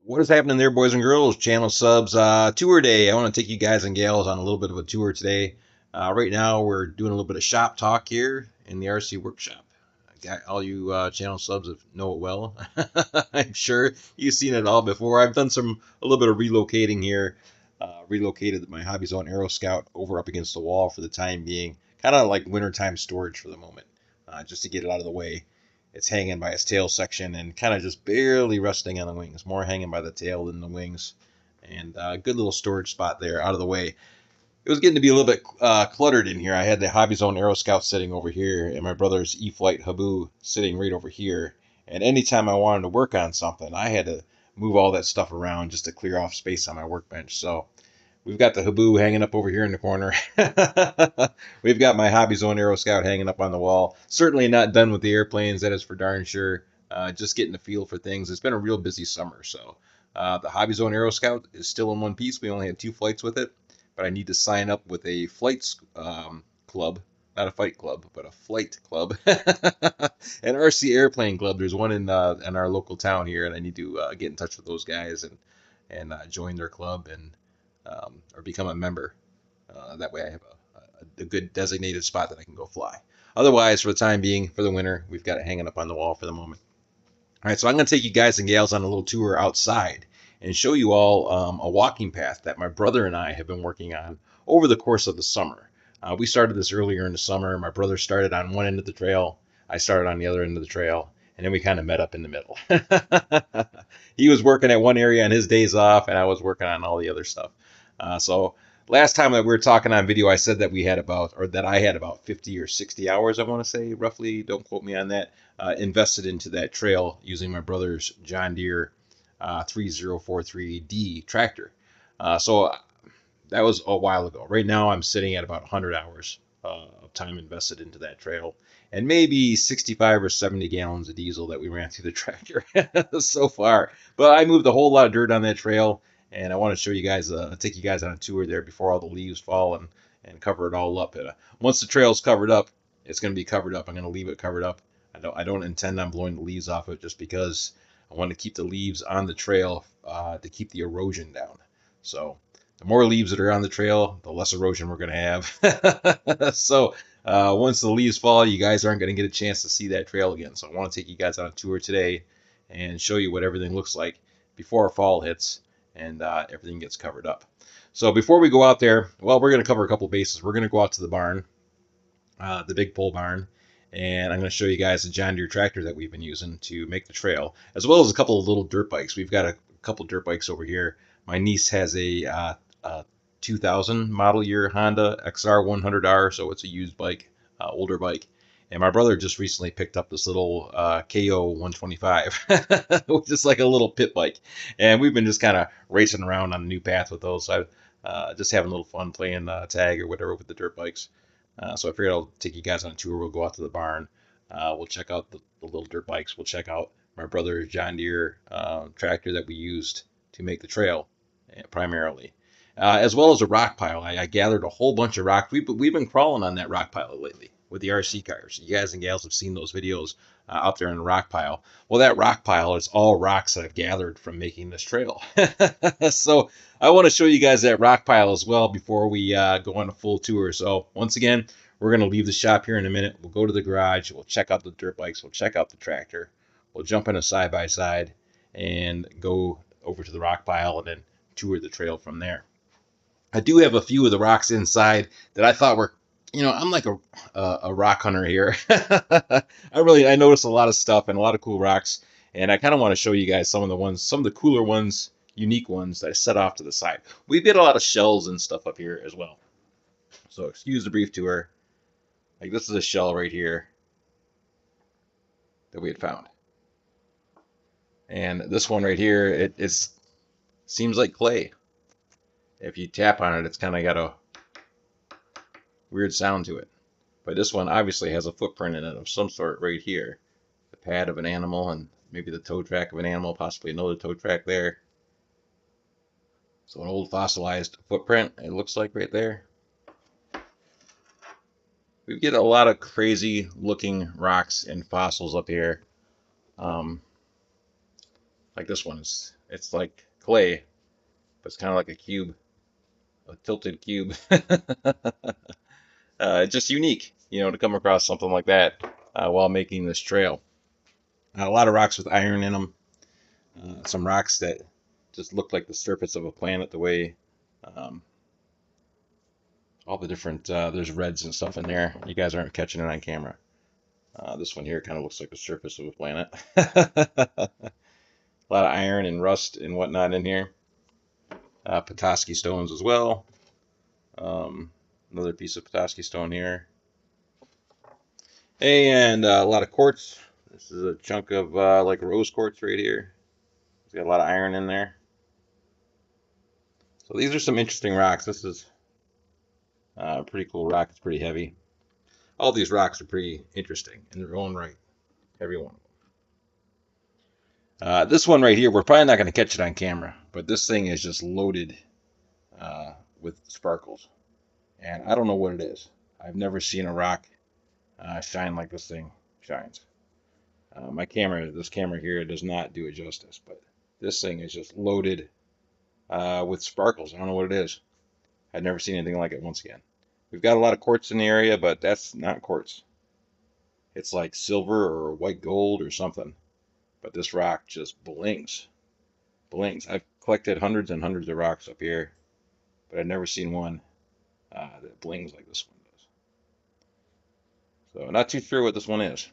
What is happening there, boys and girls? Channel subs, tour day. I want to take you guys and gals on a little bit of a tour today. Right now, we're doing a little bit of shop talk here in the RC workshop. Got all you channel subs that know it well. I'm sure you've seen it all before. I've done a little bit of relocating here. Relocated my Hobby Zone Aero Scout over up against the wall for the time being, kind of like wintertime storage for the moment, just to get it out of the way. It's hanging by its tail section and kind of just barely resting on the wings, more hanging by the tail than the wings. And a good little storage spot there out of the way. It was getting to be a little bit cluttered in here. I had the Hobby Zone Aero Scout sitting over here and my brother's E-Flight Habu sitting right over here. And anytime I wanted to work on something, I had to move all that stuff around just to clear off space on my workbench. So we've got the Habu hanging up over here in the corner. We've got my Hobby Zone Aero Scout hanging up on the wall. Certainly not done with the airplanes, that is for darn sure. Just getting the feel for things. It's been a real busy summer, so the Hobby Zone Aero Scout is still in one piece. We only had 2 flights with it, but I need to sign up with a flight club. Not a fight club, but a flight club. An RC airplane club. There's one in our local town here, and I need to get in touch with those guys and join their club and or become a member. That way I have a good designated spot that I can go fly. Otherwise, for the time being, for the winter, we've got it hanging up on the wall for the moment. All right, so I'm going to take you guys and gals on a little tour outside and show you all a walking path that my brother and I have been working on over the course of the summer. We started this earlier in the summer. My brother started on one end of the trail. I started on the other end of the trail, and then we kind of met up in the middle. He was working at one area on his days off, and I was working on all the other stuff. So last time that we were talking on video, I said that we had about, or that I had about 50 or 60 hours, I want to say, roughly. Don't quote me on that. Invested into that trail using my brother's John Deere 3043D tractor. So that was a while ago. Right now, I'm sitting at about 100 hours of time invested into that trail, and maybe 65 or 70 gallons of diesel that we ran through the tractor so far. But I moved a whole lot of dirt on that trail, and I want to show you guys, take you guys on a tour there before all the leaves fall and cover it all up. Once the trail's covered up, it's going to be covered up. I'm going to leave it covered up. I don't intend on blowing the leaves off it just because I want to keep the leaves on the trail to keep the erosion down. So the more leaves that are on the trail, the less erosion we're going to have. So once the leaves fall, you guys aren't going to get a chance to see that trail again. So I want to take you guys on a tour today and show you what everything looks like before fall hits and everything gets covered up. So before we go out there, well, we're going to cover a couple bases. We're going to go out to the barn, the big pole barn, and I'm going to show you guys the John Deere tractor that we've been using to make the trail, as well as a couple of little dirt bikes. We've got a couple dirt bikes over here. My niece has a 2000 model year Honda XR100R, so it's a used bike, older bike. And my brother just recently picked up this little KO 125, which is like a little pit bike. And we've been just kind of racing around on a new path with those. So just having a little fun playing tag or whatever with the dirt bikes. So I figured I'll take you guys on a tour. We'll go out to the barn. We'll check out the little dirt bikes. We'll check out my brother's John Deere tractor that we used to make the trail primarily. As well as a rock pile. I gathered a whole bunch of rocks. We've been crawling on that rock pile lately with the RC cars. You guys and gals have seen those videos out there in the rock pile. Well, that rock pile is all rocks that I've gathered from making this trail. So I want to show you guys that rock pile as well before we go on a full tour. So once again, we're going to leave the shop here in a minute. We'll go to the garage. We'll check out the dirt bikes. We'll check out the tractor. We'll jump in a side-by-side and go over to the rock pile and then tour the trail from there. I do have a few of the rocks inside that I thought were, I'm like a rock hunter here. I noticed a lot of stuff and a lot of cool rocks, and I kind of want to show you guys some of the cooler ones, unique ones that I set off to the side. We get a lot of shells and stuff up here as well. So excuse the brief tour. Like this is a shell right here that we had found, and this one right here, it seems like clay. If you tap on it, it's kind of got a weird sound to it. But this one obviously has a footprint in it of some sort right here. The pad of an animal and maybe the toe track of an animal, possibly another toe track there. So an old fossilized footprint, it looks like right there. We get a lot of crazy looking rocks and fossils up here. Like this one It's like clay, but it's kind of like a cube, a tilted cube. It's just unique, to come across something like that while making this trail. A lot of rocks with iron in them. Some rocks that just look like the surface of a planet, the way um, all the different, there's reds and stuff in there. You guys aren't catching it on camera. This one here kind of looks like the surface of a planet. A lot of iron and rust and whatnot in here. Petoskey stones as well. Another piece of Petoskey stone here. And a lot of quartz. This is a chunk of like rose quartz right here. It's got a lot of iron in there. So these are some interesting rocks. This is a pretty cool rock. It's pretty heavy. All these rocks are pretty interesting in their own right. Every one of them. This one right here, we're probably not going to catch it on camera, but this thing is just loaded with sparkles. And I don't know what it is. I've never seen a rock shine like this thing shines. This camera here does not do it justice, but this thing is just loaded with sparkles. I don't know what it is. I've never seen anything like it once again. We've got a lot of quartz in the area, but that's not quartz. It's like silver or white gold or something. But this rock just blings. Blings. I've collected hundreds and hundreds of rocks up here, but I've never seen one that blings like this one does. So not too sure what this one is.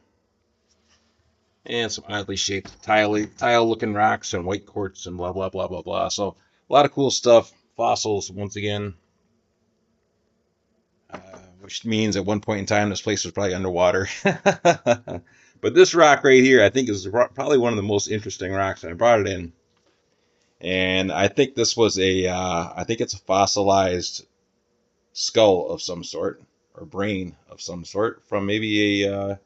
And some oddly shaped tile-looking rocks and white quartz and blah, blah, blah, blah, blah. So a lot of cool stuff. Fossils, once again. Which means at one point in time, this place was probably underwater. But this rock right here, I think, is probably one of the most interesting rocks. And I brought it in. And I think this was I think it's a fossilized skull of some sort, or brain of some sort, from maybe a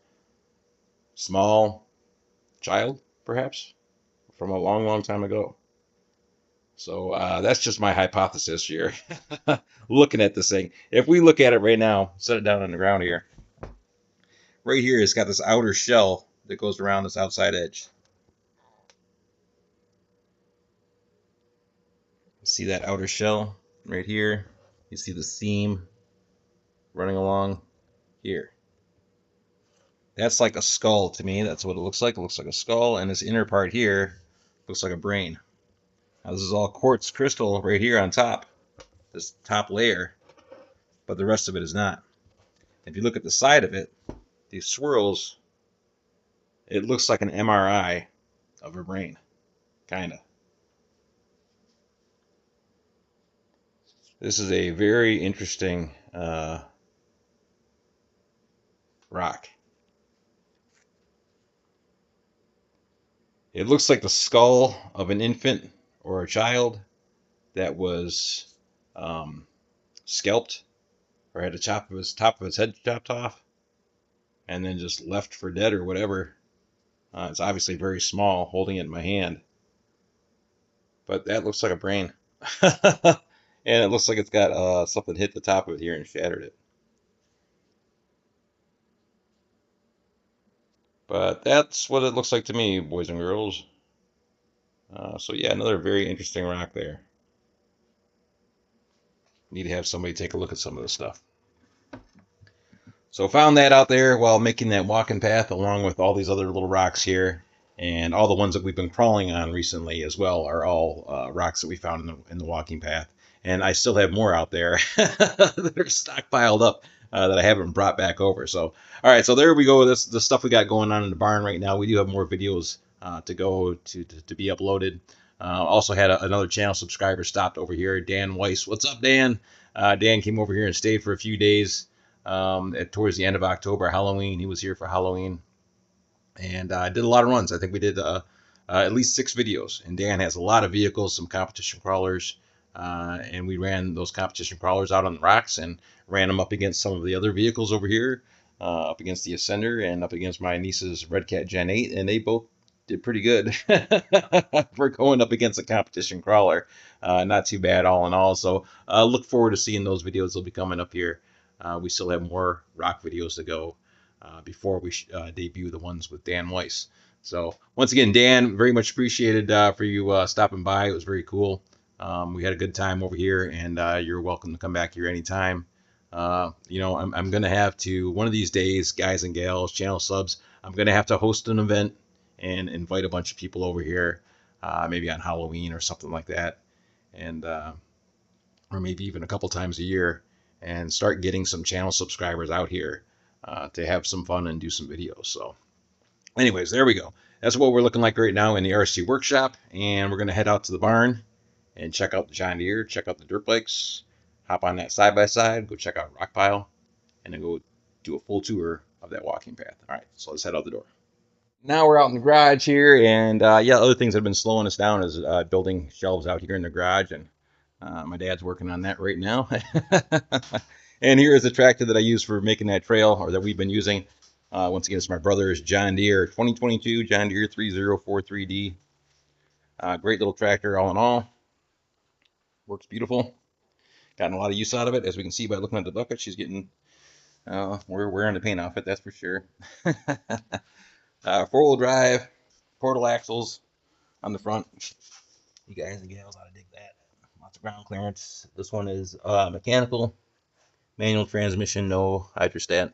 small child, perhaps, from a long, long time ago. So that's just my hypothesis here, looking at this thing. If we look at it right now, set it down on the ground here. Right here, it's got this outer shell that goes around this outside edge. See that outer shell right here? You see the seam running along here. That's like a skull to me. That's what it looks like. It looks like a skull, and this inner part here looks like a brain. Now, this is all quartz crystal right here on top, this top layer, but the rest of it is not. If you look at the side of it, these swirls, it looks like an MRI of a brain, kind of. This is a very interesting rock. It looks like the skull of an infant or a child that was scalped or had the top of his head chopped off and then just left for dead or whatever. It's obviously very small, holding it in my hand. But that looks like a brain. And it looks like it's got something hit the top of it here and shattered it. But that's what it looks like to me, boys and girls. So yeah, another very interesting rock there. Need to have somebody take a look at some of this stuff. So found that out there while making that walking path, along with all these other little rocks here, and all the ones that we've been crawling on recently as well are all rocks that we found in the walking path. And I still have more out there that are stockpiled up that I haven't brought back over. So all right, so there we go. This the stuff we got going on in the barn right now. We do have more videos to go to be uploaded. Also had another channel subscriber stopped over here, Dan Weiss. What's up, Dan? Dan came over here and stayed for a few days towards the end of October, Halloween. He was here for Halloween, and did a lot of runs. I think we did at least 6 videos. And Dan has a lot of vehicles, some competition crawlers, and we ran those competition crawlers out on the rocks and ran them up against some of the other vehicles over here, up against the Ascender and up against my niece's Redcat Gen 8, and they both did pretty good for going up against a competition crawler. Not too bad all in all. So look forward to seeing those videos. They'll be coming up here. We still have more rock videos to go before we debut the ones with Dan Weiss. So once again, Dan, very much appreciated for you stopping by. It was very cool. We had a good time over here, and you're welcome to come back here anytime. I'm going to have to, one of these days, guys and gals, channel subs, I'm going to have to host an event and invite a bunch of people over here, maybe on Halloween or something like that, and or maybe even a couple times a year, and start getting some channel subscribers out here to have some fun and do some videos. So anyways, there we go. That's what we're looking like right now in the RC workshop, and we're going to head out to the barn and check out the John Deere, check out the dirt bikes, hop on that side-by-side, go check out Rockpile, and then go do a full tour of that walking path. All right, so let's head out the door. Now we're out in the garage here, and yeah, other things that have been slowing us down is building shelves out here in the garage, and my dad's working on that right now. And here is the tractor that I use for making that trail, or that we've been using. Once again, it's my brother's John Deere 2022 John Deere 3043D. Great little tractor all in all. Works beautiful. Gotten a lot of use out of it, as we can see by looking at the bucket. She's getting, we're wearing the paint off it, that's for sure. Four-wheel drive, portal axles on the front. You guys and gals ought to dig that. Lots of ground clearance. This one is mechanical, manual transmission, no hydrostat.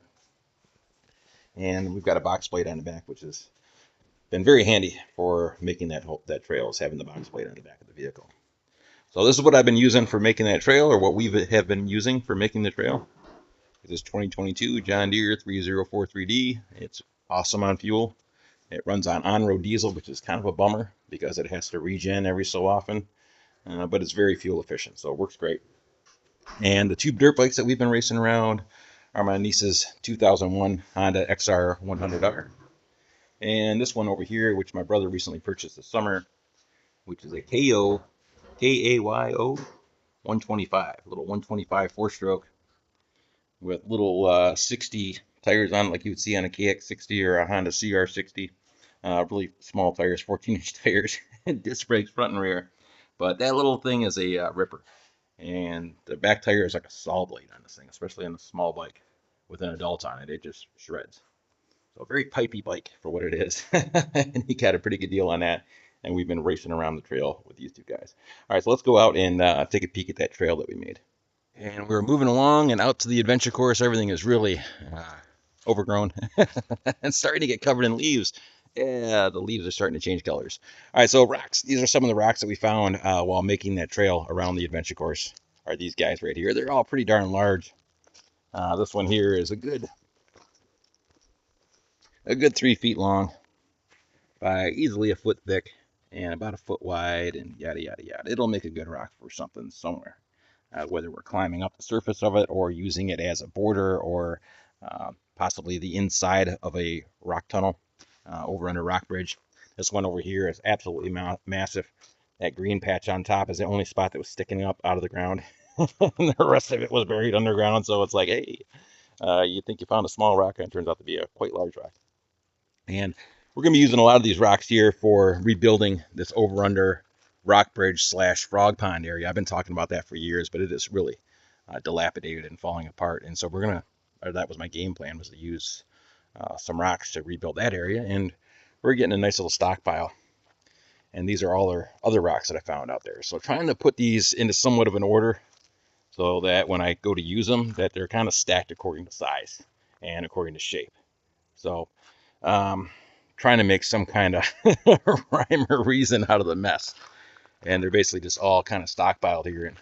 And we've got a box plate on the back, which has been very handy for making that trail, is having the box plate on the back of the vehicle. So this is what I've been using for making that trail, or what we have been using for making the trail. This 2022 John Deere 3043D. It's awesome on fuel. It runs on road diesel, which is kind of a bummer because it has to regen every so often, but it's very fuel efficient, so it works great. And the two dirt bikes that we've been racing around are my niece's 2001 Honda XR100R. And this one over here, which my brother recently purchased this summer, which is a KAYO 125, a little 125 four-stroke with little 60 tires on it, like you would see on a KX60 or a Honda CR60. Really small tires, 14-inch tires, disc brakes front and rear. But that little thing is a ripper. And the back tire is like a saw blade on this thing, especially on a small bike with an adult on it. It just shreds. So a very pipey bike for what it is. And he got a pretty good deal on that. And we've been racing around the trail with these two guys. All right, so let's go out and take a peek at that trail that we made. And we're moving along and out to the adventure course. Everything is really overgrown and starting to get covered in leaves. Yeah, the leaves are starting to change colors. All right, so rocks. These are some of the rocks that we found while making that trail around the adventure course. Are these guys right here. They're all pretty darn large. This one here is a good 3 feet long by easily a foot thick and about a foot wide, and yada, yada, yada. It'll make a good rock for something somewhere. Whether we're climbing up the surface of it or using it as a border, or possibly the inside of a rock tunnel over under rock bridge. This one over here is absolutely massive. That green patch on top is the only spot that was sticking up out of the ground. And the rest of it was buried underground, so it's like, hey, you think you found a small rock, and it turns out to be a quite large rock. And we're going to be using a lot of these rocks here for rebuilding this over under rock bridge / frog pond area. I've been talking about that for years, but it is really dilapidated and falling apart. And so we're gonna, or that was my game plan, was to use some rocks to rebuild that area. And we're getting a nice little stockpile. And these are all our other rocks that I found out there. So trying to put these into somewhat of an order so that when I go to use them, that they're kind of stacked according to size and according to shape. So trying to make some kind of rhyme or reason out of the mess. And they're basically just all kind of stockpiled here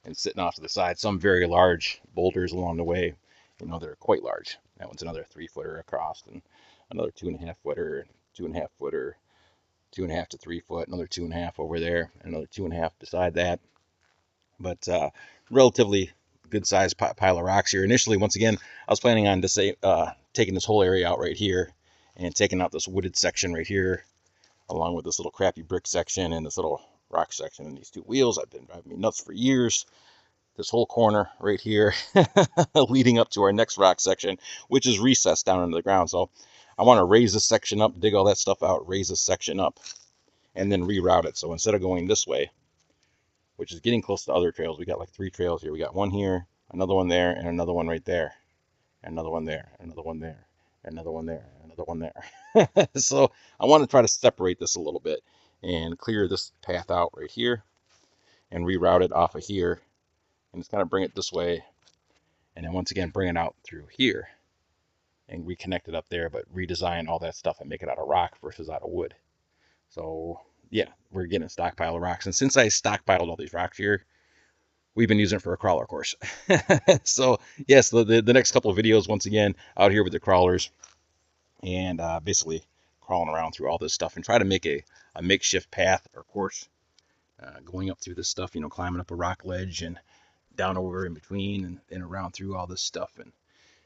and sitting off to the side. Some very large boulders along the way, they're quite large. That one's another 3-footer across, and another 2.5-footer, 2.5-footer, 2.5 to 3 foot, another 2.5 over there, another 2.5 beside that. But relatively good sized pile of rocks here. Initially, once again, I was planning on taking this whole area out right here and taking out this wooded section right here, along with this little crappy brick section and this little rock section and these two wheels. I've been driving me nuts for years. This whole corner right here leading up to our next rock section, which is recessed down into the ground. So I want to raise this section up, dig all that stuff out, raise this section up, and then reroute it. So instead of going this way, which is getting close to other trails, we got like 3 trails here. We got one here, another one there, and another one right there, and another one there, another one there, another one there, another one there. So I want to try to separate this a little bit and clear this path out right here and reroute it off of here and just kind of bring it this way. And then once again, bring it out through here and reconnect it up there, but redesign all that stuff and make it out of rock versus out of wood. So yeah, we're getting a stockpile of rocks. And since I stockpiled all these rocks here, we've been using it for a crawler course. So yes, the next couple of videos, once again, out here with the crawlers and basically crawling around through all this stuff and try to make a makeshift path or course going up through this stuff, you know, climbing up a rock ledge and down over in between and around through all this stuff. And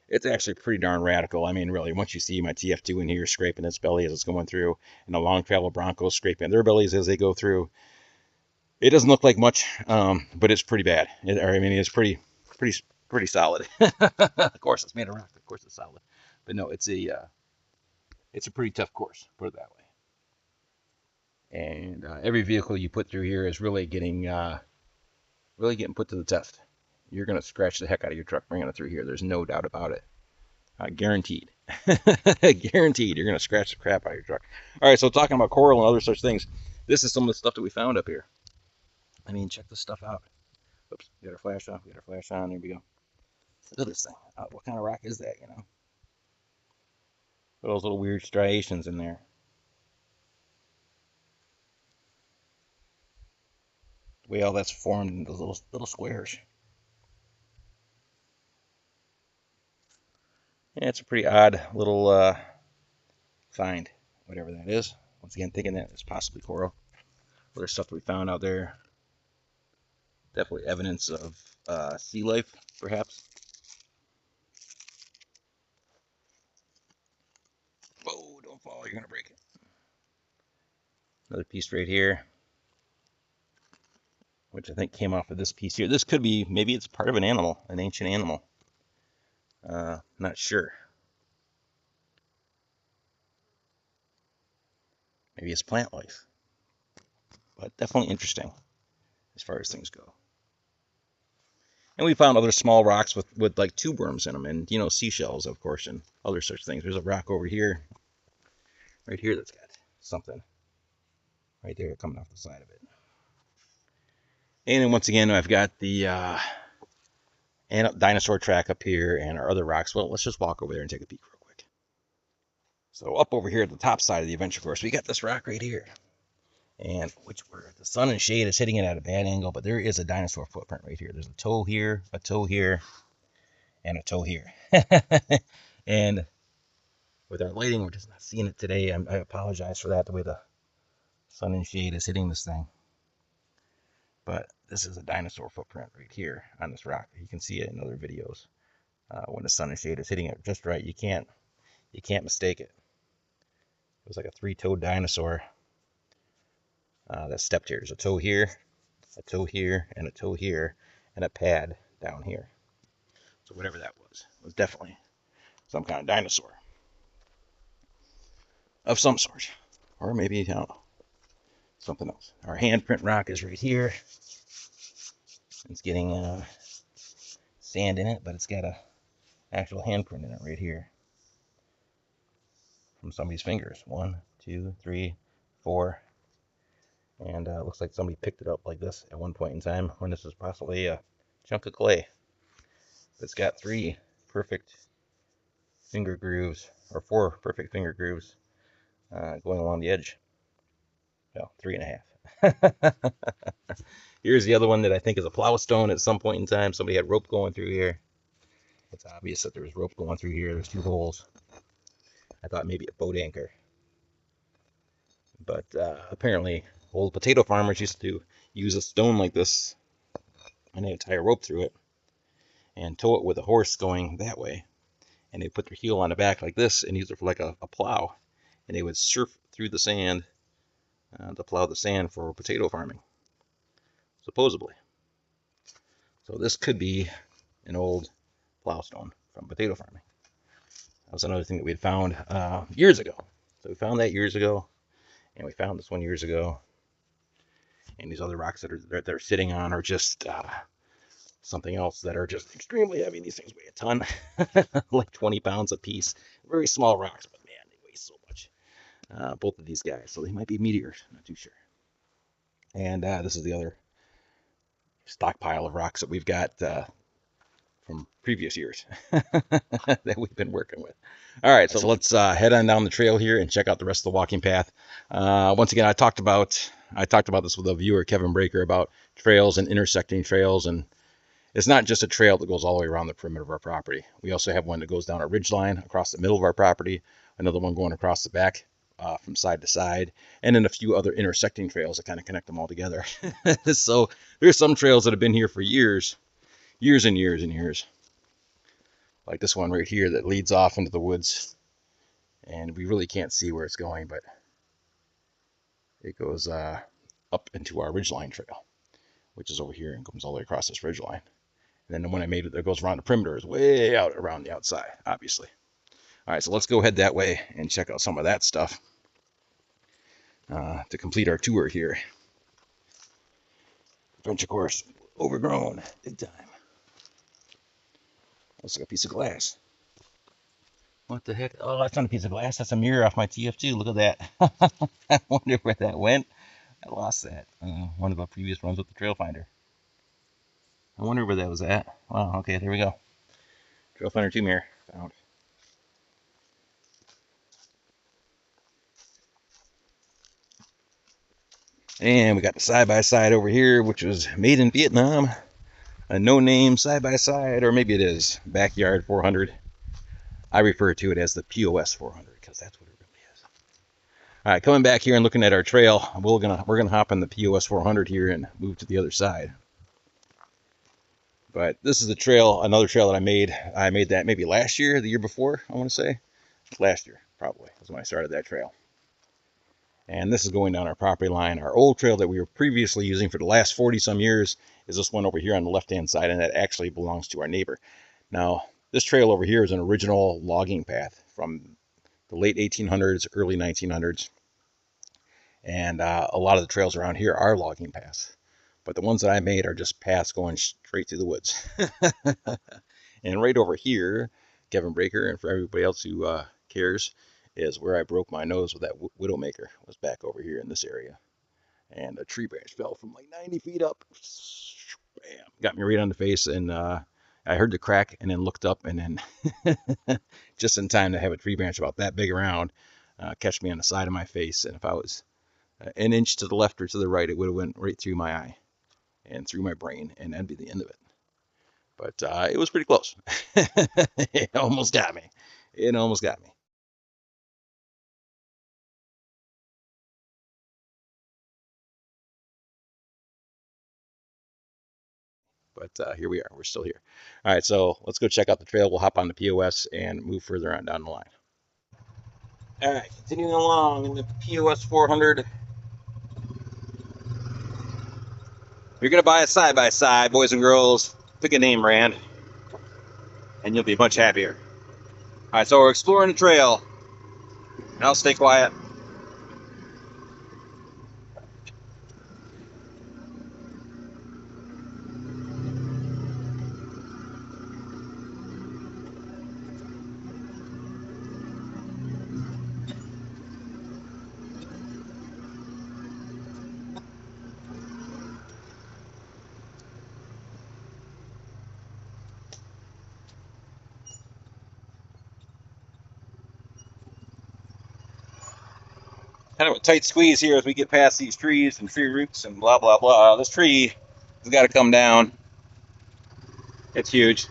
it's actually pretty darn radical. I mean, really, once you see my TF2 in here scraping its belly as it's going through, and the long travel Broncos scraping their bellies as they go through, it doesn't look like much, but it's pretty bad. I mean, it's pretty solid. Of course, it's made of rock. Of course, it's solid. But no, it's a pretty tough course, put it that way. And every vehicle you put through here is really getting put to the test. You're gonna scratch the heck out of your truck bringing it through here. There's no doubt about it. Guaranteed. Guaranteed. You're gonna scratch the crap out of your truck. All right. So talking about coral and other such things, this is some of the stuff that we found up here. I mean, check this stuff out. Oops. We got our flash off. We got our flash on. There we go. Look at this thing. What kind of rock is that? You know. Those little weird striations in there. The way all that's formed into little squares. Yeah, it's a pretty odd little find, whatever that is. Once again, thinking that it's possibly coral. Other stuff that we found out there. Definitely evidence of sea life, perhaps. Whoa, don't fall, you're going to break it. Another piece right here, which I think came off of this piece here. This could be, maybe it's part of an animal, an ancient animal. Not sure. Maybe it's plant life. But definitely interesting as far as things go. And we found other small rocks with like tube worms in them and, you know, seashells, of course, and other such things. There's a rock over here, right here, that's got something right there coming off the side of it. And then once again, I've got the dinosaur track up here and our other rocks. Well, let's just walk over there and take a peek real quick. So up over here at the top side of the adventure course, we got this rock right here. And where the sun and shade is hitting it at a bad angle, but there is a dinosaur footprint right here. There's a toe here, and a toe here. And with our lighting, we're just not seeing it today. I apologize for that, the way the sun and shade is hitting this thing. But this is a dinosaur footprint right here on this rock. You can see it in other videos. When the sun and shade is hitting it just right, you can't mistake it. It was like a three-toed dinosaur that stepped here. There's a toe here, a toe here, and a toe here, and a pad down here. So whatever that was, it was definitely some kind of dinosaur of some sort, or maybe, I don't know, something else. Our handprint rock is right here. It's getting sand in it, but it's got a actual handprint in it right here from somebody's fingers. 1, 2, 3, 4. And it looks like somebody picked it up like this at one point in time when this was possibly a chunk of clay. It's got 3 perfect finger grooves, or 4 perfect finger grooves going along the edge. Well, 3.5. Here's the other one that I think is a plow stone at some point in time. Somebody had rope going through here. It's obvious that there was rope going through here. There's 2 holes. I thought maybe a boat anchor. But apparently old potato farmers used to use a stone like this, and they would tie a rope through it and tow it with a horse going that way. And they put their heel on the back like this and use it for like a plow. And they would surf through the sand to plow the sand for potato farming, supposedly. So this could be an old plow stone from potato farming. That was another thing that we had found years ago. So we found that years ago, and we found this one years ago. And these other rocks that they're sitting on are just something else that are just extremely heavy. These things weigh a ton, like 20 pounds a piece. Very small rocks, but man, they weigh so much. both of these guys. So they might be meteors. Not too sure. And this is the other stockpile of rocks that we've got from previous years that we've been working with. All right, so let's head on down the trail here and check out the rest of the walking path. Once again, I talked about this with a viewer, Kevin Breaker, about trails and intersecting trails, and it's not just a trail that goes all the way around the perimeter of our property. We also have one that goes down a ridge line across the middle of our property, another one going across the back from side to side, and then a few other intersecting trails that kind of connect them all together. So there's some trails that have been here for years and years and years. Like this one right here that leads off into the woods, and we really can't see where it's going, but it goes up into our ridgeline trail, which is over here and comes all the way across this ridgeline. And then the one I made that goes around the perimeter is way out around the outside, obviously. All right, so let's go head that way and check out some of that stuff to complete our tour here. Adventure course overgrown big time. Looks like a piece of glass. What the heck? Oh, that's not a piece of glass. That's a mirror off my TF2. Look at that. I wonder where that went. I lost that. One of our previous runs with the Trail Finder. I wonder where that was at. Wow, okay, there we go. Trail Finder 2 mirror found. And we got the side-by-side over here, which was made in Vietnam. A no-name side-by-side, or maybe it is Backyard 400. I refer to it as the POS 400 because that's what it really is. All right, coming back here and looking at our trail, we're gonna hop on the POS 400 here and move to the other side. But this is the trail, another trail that I made. I made that maybe last year, the year before, I want to say. Last year, probably, is when I started that trail. And this is going down our property line. Our old trail that we were previously using for the last 40-some years is this one over here on the left-hand side, and that actually belongs to our neighbor. Now, this trail over here is an original logging path from the late 1800s, early 1900s. And a lot of the trails around here are logging paths. But the ones that I made are just paths going straight through the woods. And right over here, Kevin Breaker, and for everybody else who cares, is where I broke my nose with that Widowmaker. Was back over here in this area. And a tree branch fell from like 90 feet up. Bam! Got me right on the face, and I heard the crack and then looked up, and then just in time to have a tree branch about that big around catch me on the side of my face. And if I was an inch to the left or to the right, it would have went right through my eye and through my brain, and that'd be the end of it. But it was pretty close. It almost got me. It almost got me. But here we are. We're still here. All right, so let's go check out the trail. We'll hop on the POS and move further on down the line. All right, continuing along in the POS 400. You're going to buy a side-by-side, boys and girls. Pick a name, Rand, and you'll be much happier. All right, so we're exploring the trail. Now stay quiet. Kind of a tight squeeze here as we get past these trees and tree roots and blah, blah, blah. This tree has got to come down. It's huge.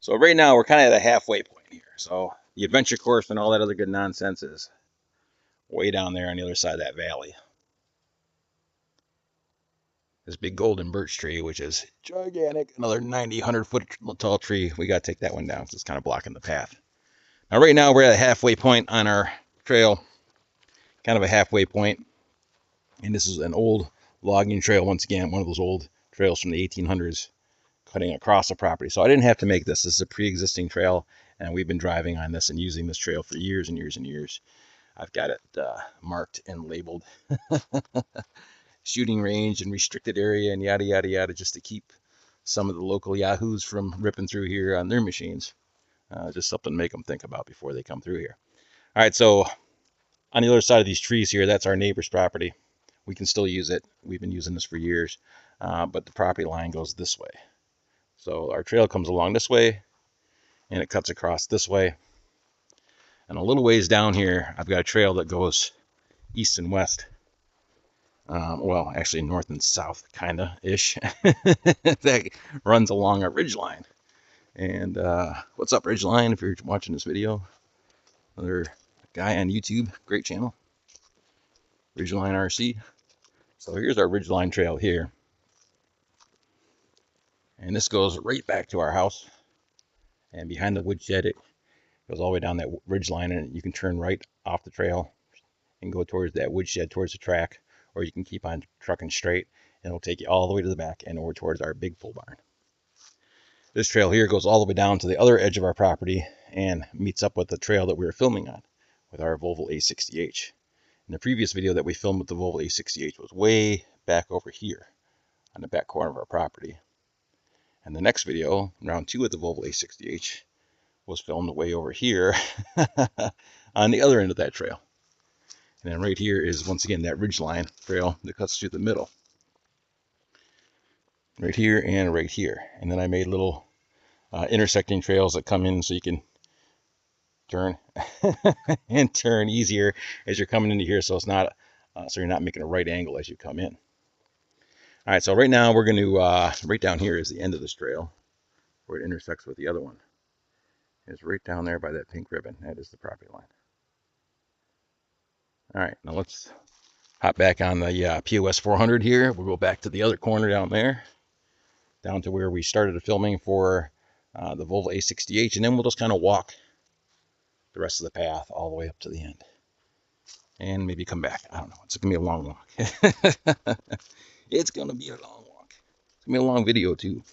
So right now we're kind of at a halfway point here. So the adventure course and all that other good nonsense is way down there on the other side of that valley. This big golden birch tree, which is gigantic, another 90, 100-foot tall tree. We got to take that one down because it's kind of blocking the path. Now right now we're at a halfway point on our trail, kind of a halfway point. And this is an old logging trail, once again, one of those old trails from the 1800s cutting across the property. So I didn't have to make this. This is a pre-existing trail, and we've been driving on this and using this trail for years and years and years. I've got it marked and labeled. shooting range and restricted area and yada, yada, yada, just to keep some of the local yahoos from ripping through here on their machines. Just something to make them think about before they come through here. All right, so on the other side of these trees here, that's our neighbor's property. We can still use it. We've been using this for years, but the property line goes this way. So our trail comes along this way, and it cuts across this way. And a little ways down here, I've got a trail that goes east and west. Well, actually north and south, kind of ish. That runs along a ridge line. And what's up, Ridgeline? If you're watching this video, another guy on YouTube, great channel, Ridgeline RC. So here's our Ridgeline trail here, and this goes right back to our house. And behind the woodshed, it goes all the way down that ridgeline, and you can turn right off the trail and go towards that woodshed, towards the track, or you can keep on trucking straight, and it'll take you all the way to the back and over towards our big pole barn. This trail here goes all the way down to the other edge of our property and meets up with the trail that we were filming on with our Volvo A60H. In the previous video that we filmed with the Volvo A60H was way back over here on the back corner of our property. And the next video, round 2 of the Volvo A60H, was filmed way over here on the other end of that trail. And then right here is, once again, that ridgeline trail that cuts through the middle. Right here and right here. And then I made little intersecting trails that come in so you can turn and turn easier as you're coming into here, so it's not so you're not making a right angle as you come in. All right, so right now we're going to right down here is the end of this trail where it intersects with the other one. It's right down there by that pink ribbon. That is the property line. All right, now let's hop back on the POS 400 here. We'll go back to the other corner down there, down to where we started the filming for the Volvo A60H, and then we'll just kind of walk the rest of the path all the way up to the end. And maybe come back. I don't know. It's going to be a long walk. It's going to be a long walk. It's going to be a long video, too.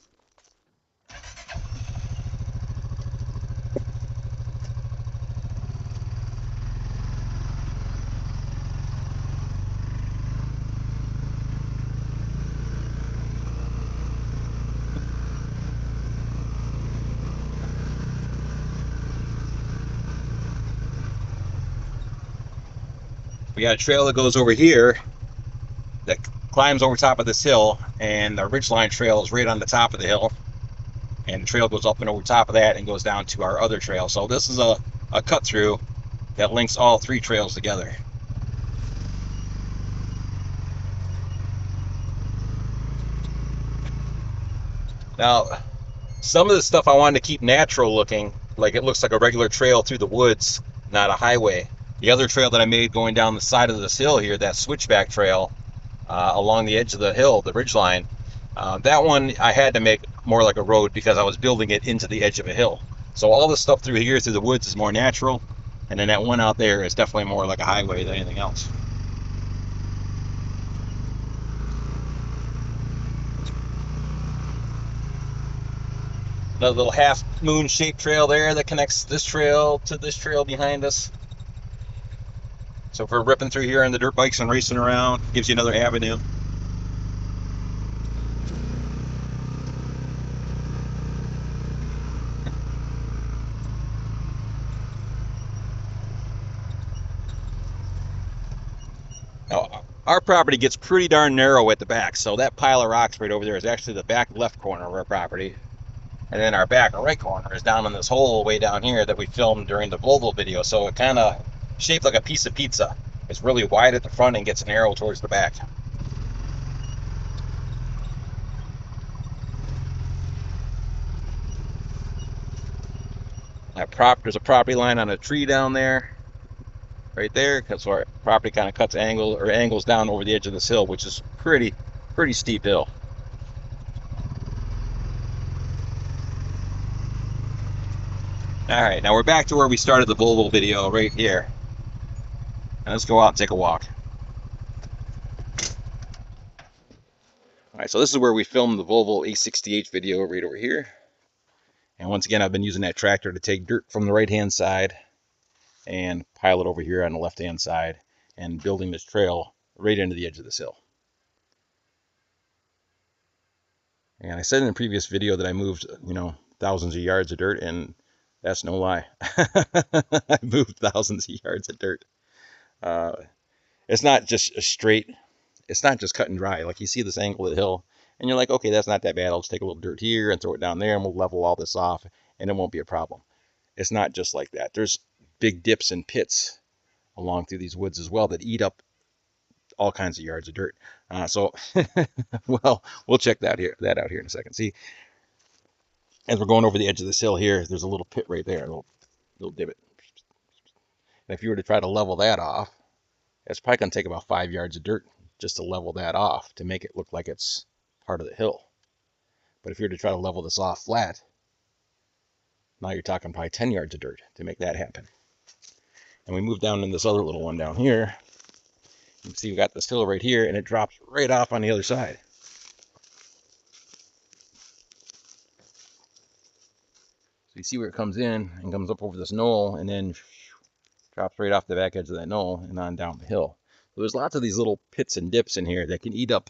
We got a trail that goes over here that climbs over top of this hill, and the ridgeline trail is right on the top of the hill, and the trail goes up and over top of that and goes down to our other trail. So this is a cut through that links all 3 trails together. Now, some of the stuff I wanted to keep natural looking, like it looks like a regular trail through the woods, not a highway. The other trail that I made going down the side of this hill here, that switchback trail along the edge of the hill, the ridgeline, that one I had to make more like a road because I was building it into the edge of a hill. So all this stuff through here, through the woods, is more natural, and then that one out there is definitely more like a highway than anything else. Another little half moon shaped trail there that connects this trail to this trail behind us. So if we're ripping through here on the dirt bikes and racing around, gives you another avenue. Now, our property gets pretty darn narrow at the back, so that pile of rocks right over there is actually the back left corner of our property. And then our back right corner is down in this hole way down here that we filmed during the Volvo video. So it kind of shaped like a piece of pizza. It's really wide at the front and gets narrow towards the back. There's a property line on a tree down there, right there, because our property kind of cuts angles down over the edge of this hill, which is pretty steep hill. All right, now we're back to where we started the Volvo video, right here. And let's go out and take a walk. All right, so this is where we filmed the Volvo A60H video, right over here. And once again, I've been using that tractor to take dirt from the right-hand side and pile it over here on the left-hand side and building this trail right into the edge of this hill. And I said in a previous video that I moved, thousands of yards of dirt, and that's no lie. I moved thousands of yards of dirt. It's not just it's not just cut and dry. Like, you see this angle of the hill, and you're like, okay, that's not that bad. I'll just take a little dirt here and throw it down there, and we'll level all this off, and it won't be a problem. It's not just like that. There's big dips and pits along through these woods as well that eat up all kinds of yards of dirt. Well, we'll check that out here in a second. See, as we're going over the edge of this hill here, there's a little pit right there, a little divot. And if you were to try to level that off, it's probably going to take about 5 yards of dirt just to level that off to make it look like it's part of the hill. But if you were to try to level this off flat, now you're talking probably 10 yards of dirt to make that happen. And we move down in this other little one down here. You can see we've got this hill right here, and it drops right off on the other side. So you see where it comes in and comes up over this knoll, and then drops right off the back edge of that knoll and on down the hill. So there's lots of these little pits and dips in here that can eat up,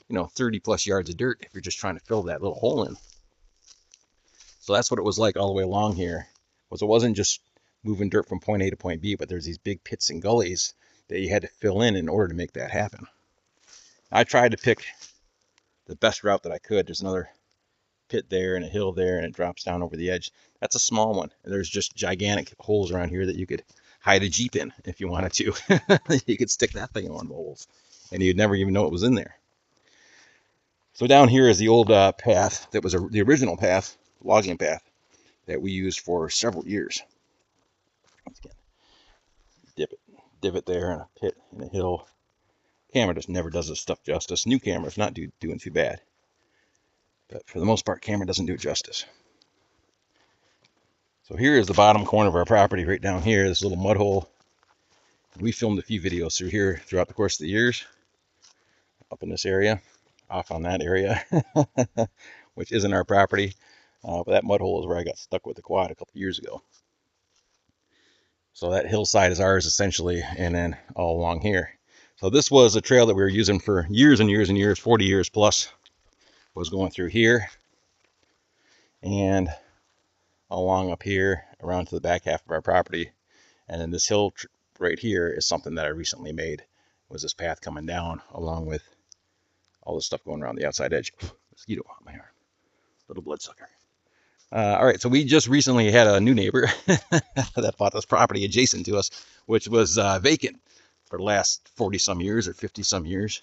30 plus yards of dirt if you're just trying to fill that little hole in. So that's what it was like all the way along here. It wasn't just moving dirt from point A to point B, but there's these big pits and gullies that you had to fill in order to make that happen. I tried to pick the best route that I could. There's another pit there and a hill there, and it drops down over the edge. That's a small one. There's just gigantic holes around here that you could hide a Jeep in if you wanted to. You could stick that thing in one of the holes, and you'd never even know it was in there. So down here is the old path that was the original path, logging path, that we used for several years. Once again, divot there, and a pit and a hill. Camera just never does this stuff justice. New camera's not doing too bad, but for the most part, camera doesn't do it justice. So here is the bottom corner of our property right down here, this little mud hole. We filmed a few videos through here throughout the course of the years, up in this area, off on that area, which isn't our property. But that mud hole is where I got stuck with the quad a couple years ago. So that hillside is ours essentially, and then all along here. So this was a trail that we were using for years and years and years, 40 years plus, was going through here and along up here around to the back half of our property. And then this hill right here is something that I recently made, was this path coming down along with all this stuff going around the outside edge. Mosquito on my arm, little bloodsucker. All right, so we just recently had a new neighbor that bought this property adjacent to us, which was vacant for the last 40 some years or 50 some years.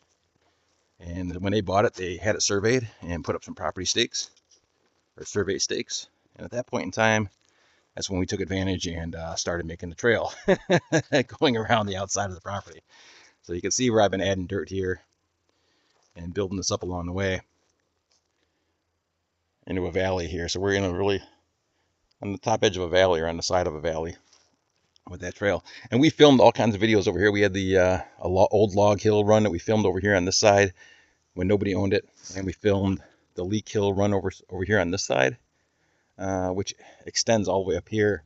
And when they bought it, they had it surveyed and put up some property stakes, or survey stakes. And at that point in time, that's when we took advantage and started making the trail going around the outside of the property. So you can see where I've been adding dirt here and building this up along the way into a valley here. So we're really on the top edge of a valley, or on the side of a valley with that trail. And we filmed all kinds of videos over here. We had the old log hill run that we filmed over here on this side when nobody owned it. And we filmed the leak hill run over here on this side, which extends all the way up here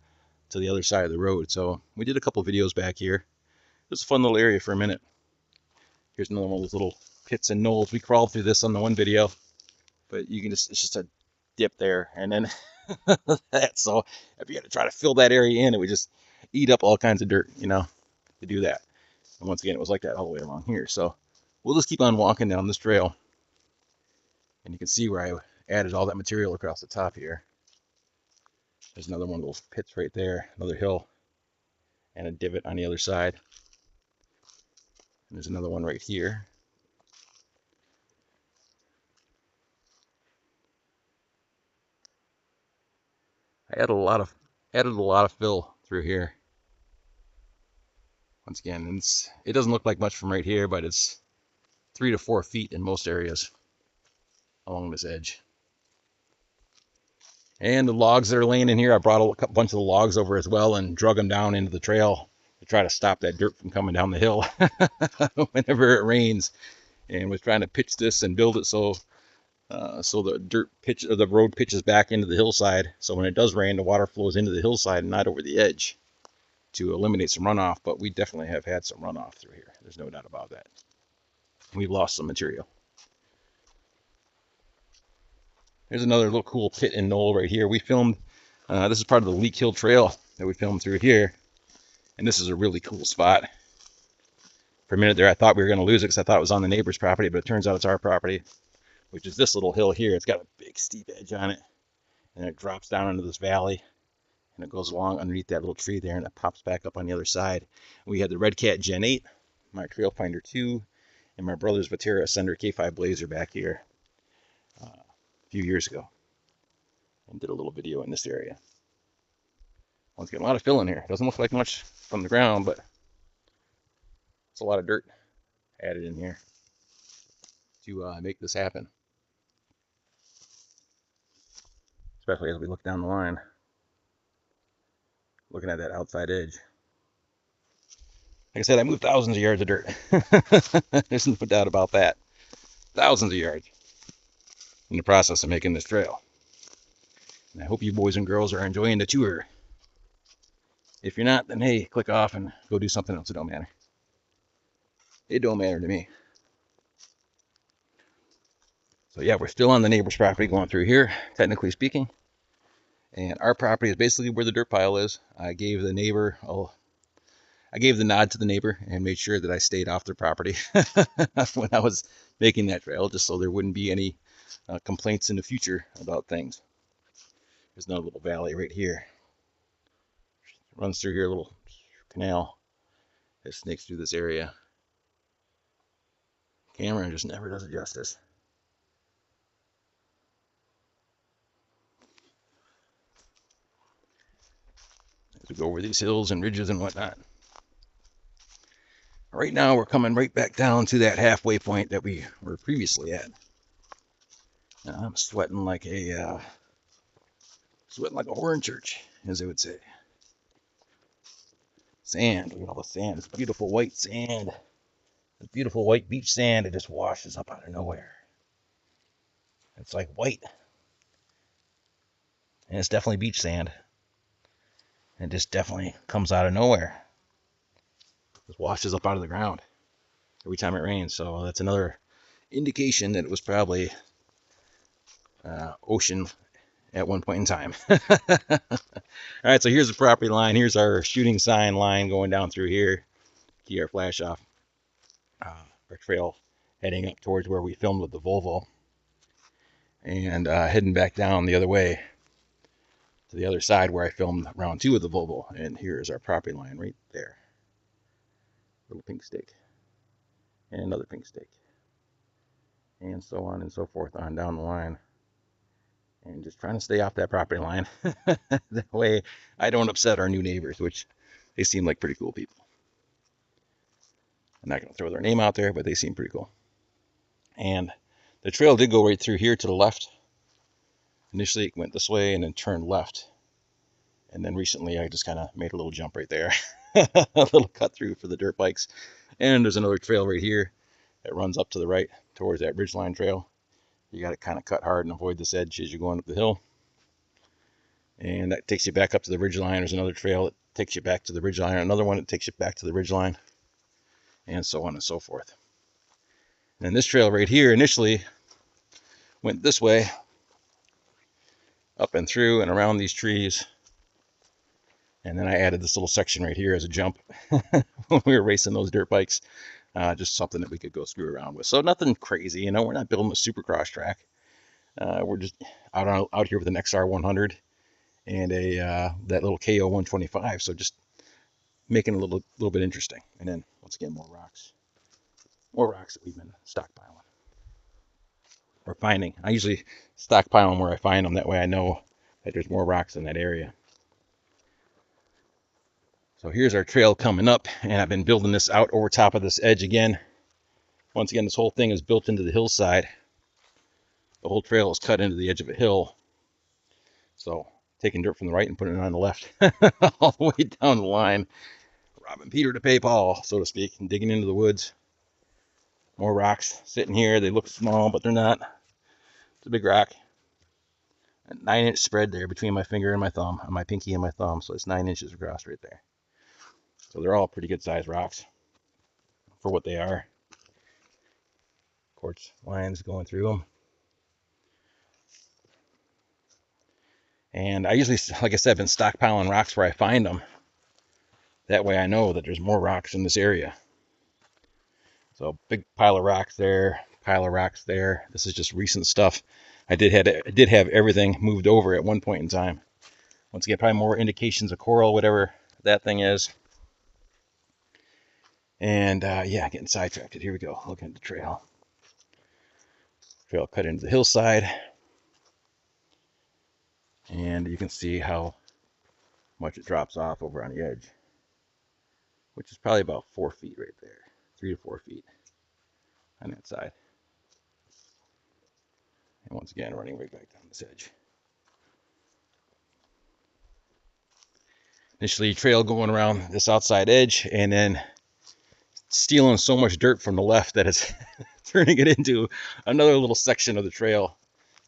to the other side of the road. So we did a couple videos back here. It was a fun little area for a minute. Here's another one of those little pits and knolls. We crawled through this on the one video, but you can it's just a dip there, and then so if you had to try to fill that area in, it would just eat up all kinds of dirt, to do that. And once again, it was like that all the way along here. So we'll just keep on walking down this trail, and you can see where I added all that material across the top here. There's another one of those pits right there, another hill, and a divot on the other side. And there's another one right here. I added a lot of fill through here. Once again, it doesn't look like much from right here, but it's 3 to 4 feet in most areas along this edge. And the logs that are laying in here, I brought a bunch of the logs over as well and drug them down into the trail to try to stop that dirt from coming down the hill whenever it rains. And was trying to pitch this and build it so the road pitches back into the hillside. So when it does rain, the water flows into the hillside and not over the edge, to eliminate some runoff. But we definitely have had some runoff through here. There's no doubt about that. We've lost some material. Here's another little cool pit and knoll right here. We filmed, this is part of the Leak Hill Trail that we filmed through here. And this is a really cool spot. For a minute there, I thought we were going to lose it because I thought it was on the neighbor's property, but it turns out it's our property, which is this little hill here. It's got a big steep edge on it, and it drops down into this valley, and it goes along underneath that little tree there, and it pops back up on the other side. We had the Red Cat Gen 8, my Trailfinder 2, and my brother's Vatera Ascender K5 Blazer back here a few years ago, and did a little video in this area. Once again, a lot of fill in here. It doesn't look like much from the ground, but it's a lot of dirt added in here to make this happen. Especially as we look down the line, looking at that outside edge. Like I said, I moved thousands of yards of dirt. There's no doubt about that. Thousands of yards in the process of making this trail. And I hope you boys and girls are enjoying the tour. If you're not, then hey, click off and go do something else. It don't matter. It don't matter to me. So yeah, we're still on the neighbor's property going through here, technically speaking. And our property is basically where the dirt pile is. I gave the nod to the neighbor and made sure that I stayed off their property when I was making that trail, just so there wouldn't be any complaints in the future about things. There's another little valley right here. It runs through here, a little canal that snakes through this area. Camera just never does it justice. As we go over these hills and ridges and whatnot. Right now we're coming right back down to that halfway point that we were previously at. Now I'm sweating like a whore in church, as they would say. Sand, look at all the sand. It's beautiful white sand. It's beautiful white beach sand. It just washes up out of nowhere. It's like white. And it's definitely beach sand. And it just definitely comes out of nowhere. Just washes up out of the ground every time it rains. So that's another indication that it was probably ocean at one point in time. All right, so here's the property line. Here's our shooting sign line going down through here. Key our flash off. Our trail heading up towards where we filmed with the Volvo. And heading back down the other way to the other side where I filmed round 2 of the Volvo. And here's our property line right there. Little pink stake. And another pink stake. And so on and so forth on down the line. And just trying to stay off that property line. That way I don't upset our new neighbors, which they seem like pretty cool people. I'm not going to throw their name out there, but they seem pretty cool. And the trail did go right through here to the left. Initially it went this way and then turned left. And then recently I just kind of made a little jump right there. A little cut through for the dirt bikes. And there's another trail right here that runs up to the right towards that Ridgeline Trail. You got to kind of cut hard and avoid this edge as you're going up the hill. And that takes you back up to the ridgeline. There's another trail that takes you back to the ridgeline. Another one that takes you back to the ridgeline. And so on and so forth. And this trail right here initially went this way. Up and through and around these trees. And then I added this little section right here as a jump when we were racing those dirt bikes. Just something that we could go screw around with. So nothing crazy, you know. We're not building a supercross track. We're just out here with an XR100 and that little KO 125. So just making it a little bit interesting. And then once again, more rocks that we've been stockpiling or finding. I usually stockpile them where I find them. That way I know that there's more rocks in that area. So here's our trail coming up, and I've been building this out over top of this edge again. Once again, this whole thing is built into the hillside. The whole trail is cut into the edge of a hill. So taking dirt from the right and putting it on the left all the way down the line. Robbing Peter to pay Paul, so to speak, and digging into the woods. More rocks sitting here. They look small, but they're not. It's a big rock. A 9-inch spread there between my finger and my thumb, my pinky and my thumb. So it's 9 inches across right there. So they're all pretty good sized rocks for what they are. Quartz lines going through them. And I usually, like I said, been stockpiling rocks where I find them. That way I know that there's more rocks in this area. So big pile of rocks there, pile of rocks there. This is just recent stuff. I did have everything moved over at one point in time. Once again, probably more indications of coral, whatever that thing is. And yeah, getting sidetracked. Here we go, looking at the trail. Trail cut into the hillside. And you can see how much it drops off over on the edge, which is probably about 4 feet right there, 3 to 4 feet on that side. And once again, running right back down this edge. Initially, trail going around this outside edge, and then stealing so much dirt from the left that it's turning it into another little section of the trail.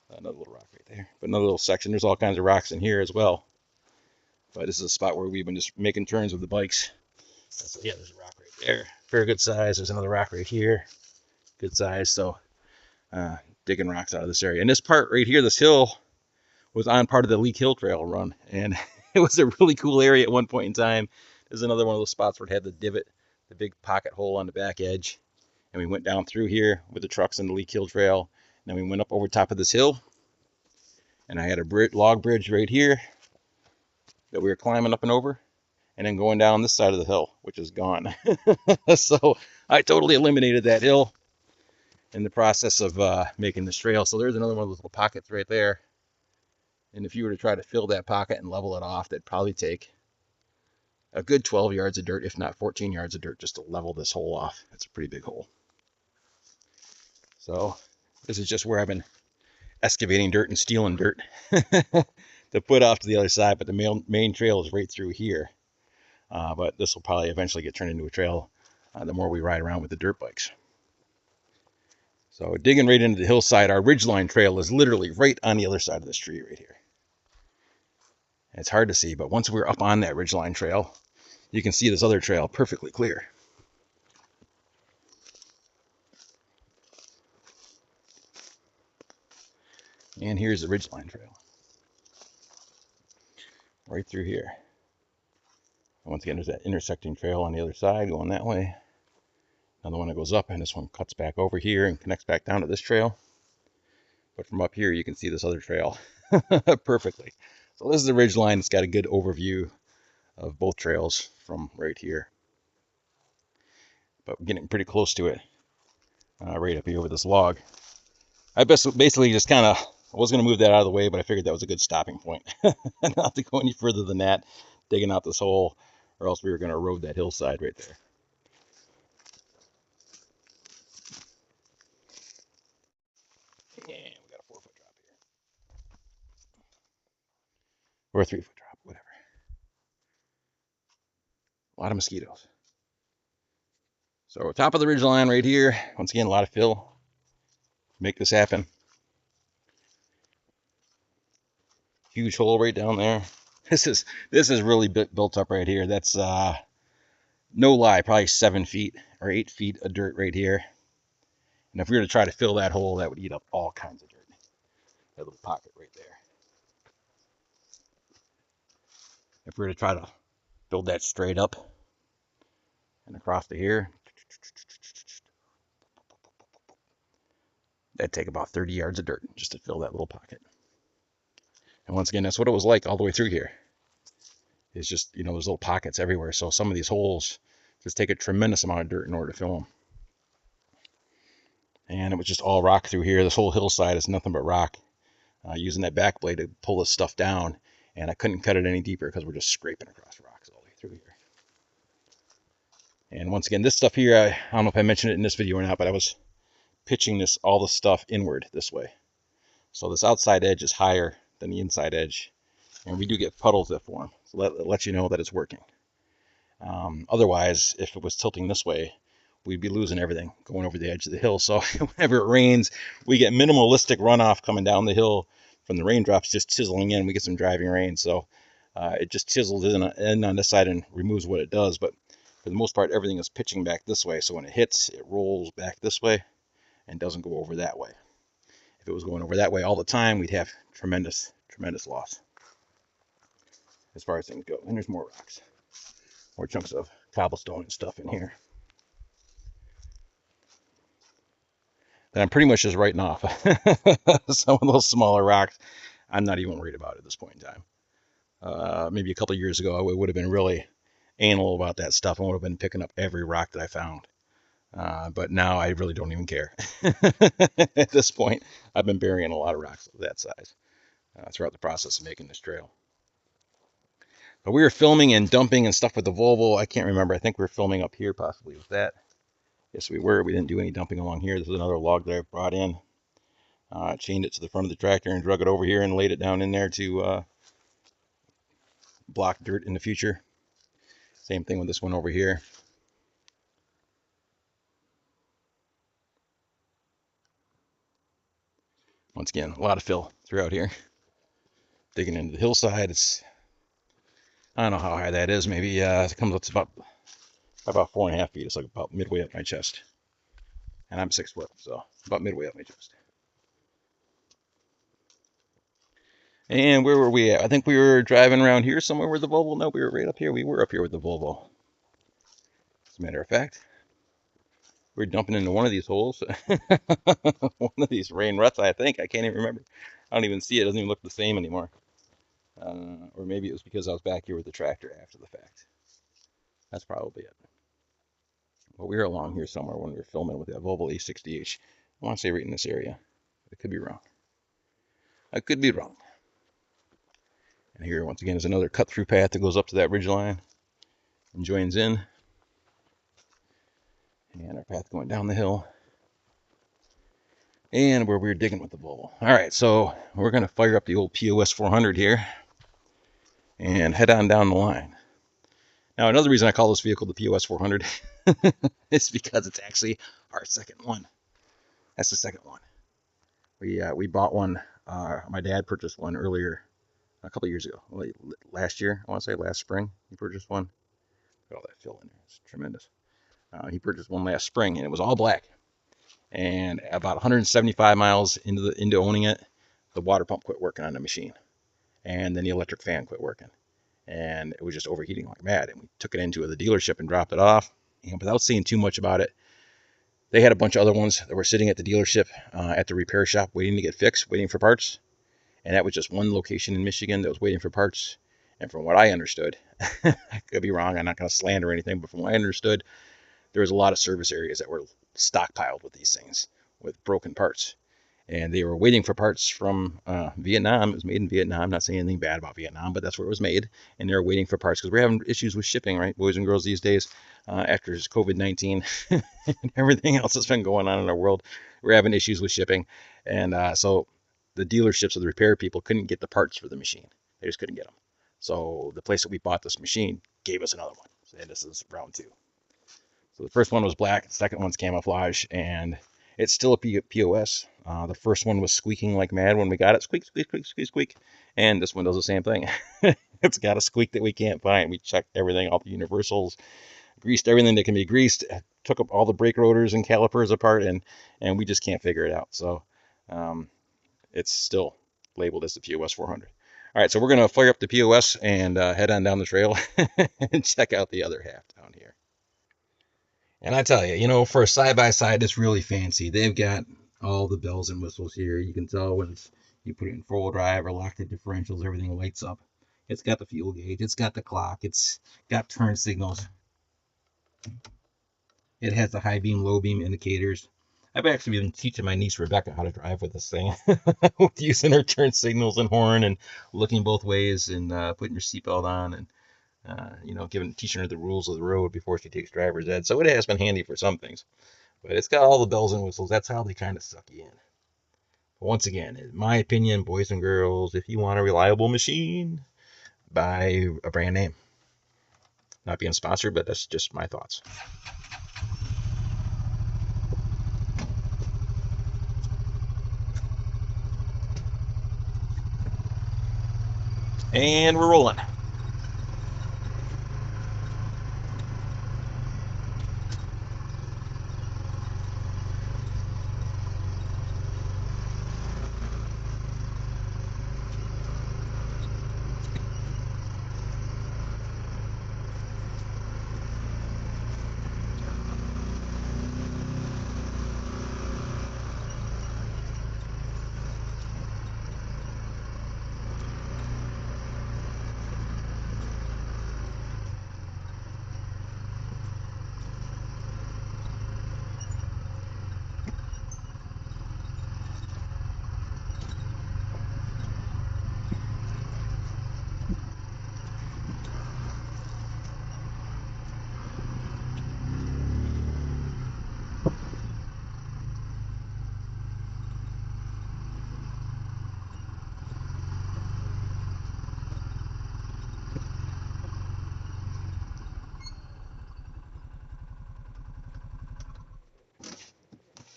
Another little rock right there, but another little section. There's all kinds of rocks in here as well. But this is a spot where we've been just making turns with the bikes. So yeah, there's a rock right there. Very good size. There's another rock right here. Good size. So digging rocks out of this area. And this part right here, this hill, was on part of the Leak Hill Trail run. And it was a really cool area at one point in time. There's another one of those spots where it had the divot, the big pocket hole on the back edge. And we went down through here with the trucks in the Leak Hill Trail. And then we went up over top of this hill. And I had a log bridge right here that we were climbing up and over. And then going down this side of the hill, which is gone. So I totally eliminated that hill in the process of making this trail. So there's another one of those little pockets right there. And if you were to try to fill that pocket and level it off, that'd probably take a good 12 yards of dirt, if not 14 yards of dirt, just to level this hole off. It's a pretty big hole. So this is just where I've been excavating dirt and stealing dirt to put off to the other side. But the main trail is right through here. But this will probably eventually get turned into a trail the more we ride around with the dirt bikes. So digging right into the hillside, our Ridgeline Trail is literally right on the other side of this tree right here. It's hard to see, but once we're up on that Ridgeline Trail, you can see this other trail perfectly clear. And here's the Ridgeline Trail. Right through here. And once again, there's that intersecting trail on the other side going that way. Another one that goes up, and this one cuts back over here and connects back down to this trail. But from up here, you can see this other trail perfectly. So this is the ridge line. It's got a good overview of both trails from right here. But we're getting pretty close to it right up here with this log. I basically just kind of, I was going to move that out of the way, but I figured that was a good stopping point. Not to go any further than that, digging out this hole, or else we were going to erode that hillside right there. And we got a 4-foot drop here. Or a 3-foot drop, whatever. A lot of mosquitoes. So top of the ridge line right here. Once again, a lot of fill to make this happen. Huge hole right down there. This is really built up right here. That's no lie, probably 7 feet or 8 feet of dirt right here. And if we were to try to fill that hole, that would eat up all kinds of dirt. That little pocket right there. If we were to try to build that straight up and across to here, that'd take about 30 yards of dirt just to fill that little pocket. And once again, that's what it was like all the way through here. It's just, there's little pockets everywhere. So some of these holes just take a tremendous amount of dirt in order to fill them. And it was just all rock through here. This whole hillside is nothing but rock. Using that back blade to pull this stuff down. And I couldn't cut it any deeper because we're just scraping across rocks all the way through here. And once again, this stuff here, I don't know if I mentioned it in this video or not, but I was pitching all the stuff inward this way. So this outside edge is higher than the inside edge. And we do get puddles that form. So that lets you know that it's working. Otherwise, if it was tilting this way, we'd be losing everything going over the edge of the hill. So whenever it rains, we get minimalistic runoff coming down the hill from the raindrops just chiseling in. We get some driving rain. So it just chisels in on this side and removes what it does. But for the most part, everything is pitching back this way. So when it hits, it rolls back this way and doesn't go over that way. If it was going over that way all the time, we'd have tremendous loss. as far as things go. And there's more rocks, more chunks of cobblestone and stuff in here that I'm pretty much just writing off. Some of those smaller rocks, I'm not even worried about at this point in time. Maybe a couple of years ago, I would have been really anal about that stuff and would have been picking up every rock that I found. But now I really don't even care. At this point, I've been burying a lot of rocks of that size throughout the process of making this trail. But we were filming and dumping and stuff with the Volvo. I can't remember. I think we were filming up here possibly with that. Yes, we were. We didn't do any dumping along here. This is another log that I brought in. Chained it to the front of the tractor and drug it over here and laid it down in there to block dirt in the future. Same thing with this one over here. Once again, a lot of fill throughout here. Digging into the hillside. I don't know how high that is. Maybe it comes up to about 4.5 feet. It's like about midway up my chest. And I'm 6 foot, so about midway up my chest. And where were we at? I think we were driving around here somewhere with the Volvo. No, we were right up here. We were up here with the Volvo. As a matter of fact, we're dumping into one of these holes. One of these rain ruts, I think. I can't even remember. I don't even see it. It doesn't even look the same anymore. Or maybe it was because I was back here with the tractor after the fact. That's probably it. But we were along here somewhere when we were filming with that Volvo A60H. I want to say right in this area. I could be wrong. I could be wrong. And here, once again, is another cut-through path that goes up to that ridge line and joins in. And our path going down the hill. And where we were digging with the Volvo. All right, so we're going to fire up the old POS 400 here and head on down the line. Now, another reason I call this vehicle the POS 400 is because it's actually our second one. That's the second one. We bought one. My dad purchased one earlier, a couple of years ago. Last year, I want to say last spring, he purchased one. Look at all that fill in there. It's tremendous. He purchased one last spring, and it was all black. And about 175 miles into owning it, the water pump quit working on the machine, and then the electric fan quit working, and it was just overheating like mad. And we took it into the dealership and dropped it off. And without saying too much about it, they had a bunch of other ones that were sitting at the dealership at the repair shop waiting to get fixed, waiting for parts. And that was just one location in Michigan that was waiting for parts. And from what I understood, I could be wrong, I'm not going to slander anything, but from what I understood, there was a lot of service areas that were stockpiled with these things, with broken parts. And they were waiting for parts from Vietnam. It was made in Vietnam. I'm not saying anything bad about Vietnam, but that's where it was made. And they were waiting for parts because we're having issues with shipping, right, boys and girls, these days. After COVID-19 and everything else that's been going on in our world, we're having issues with shipping. And so the dealerships or the repair people couldn't get the parts for the machine. They just couldn't get them. So the place that we bought this machine gave us another one. And this is round 2. So the first one was black, the second one's camouflage, and it's still a POS. The first one was squeaking like mad when we got it. Squeak, squeak, squeak, squeak, squeak. And this one does the same thing. It's got a squeak that we can't find. We checked everything, all the universals, greased everything that can be greased, took up all the brake rotors and calipers apart, and we just can't figure it out. So it's still labeled as the POS 400. All right, so we're going to fire up the POS and head on down the trail and check out the other half down here. And I tell you, for a side-by-side, it's really fancy. They've got all the bells and whistles here. You can tell when you put it in 4-wheel drive or locked at differentials, everything lights up. It's got the fuel gauge. It's got the clock. It's got turn signals. It has the high beam, low beam indicators. I've actually been teaching my niece Rebecca how to drive with this thing, using her turn signals and horn and looking both ways and putting your seatbelt on and teaching her the rules of the road before she takes driver's ed. So it has been handy for some things, but it's got all the bells and whistles. That's how they kind of suck you in. But once again, in my opinion, boys and girls, if you want a reliable machine, buy a brand name. Not being sponsored, but that's just my thoughts. And we're rolling.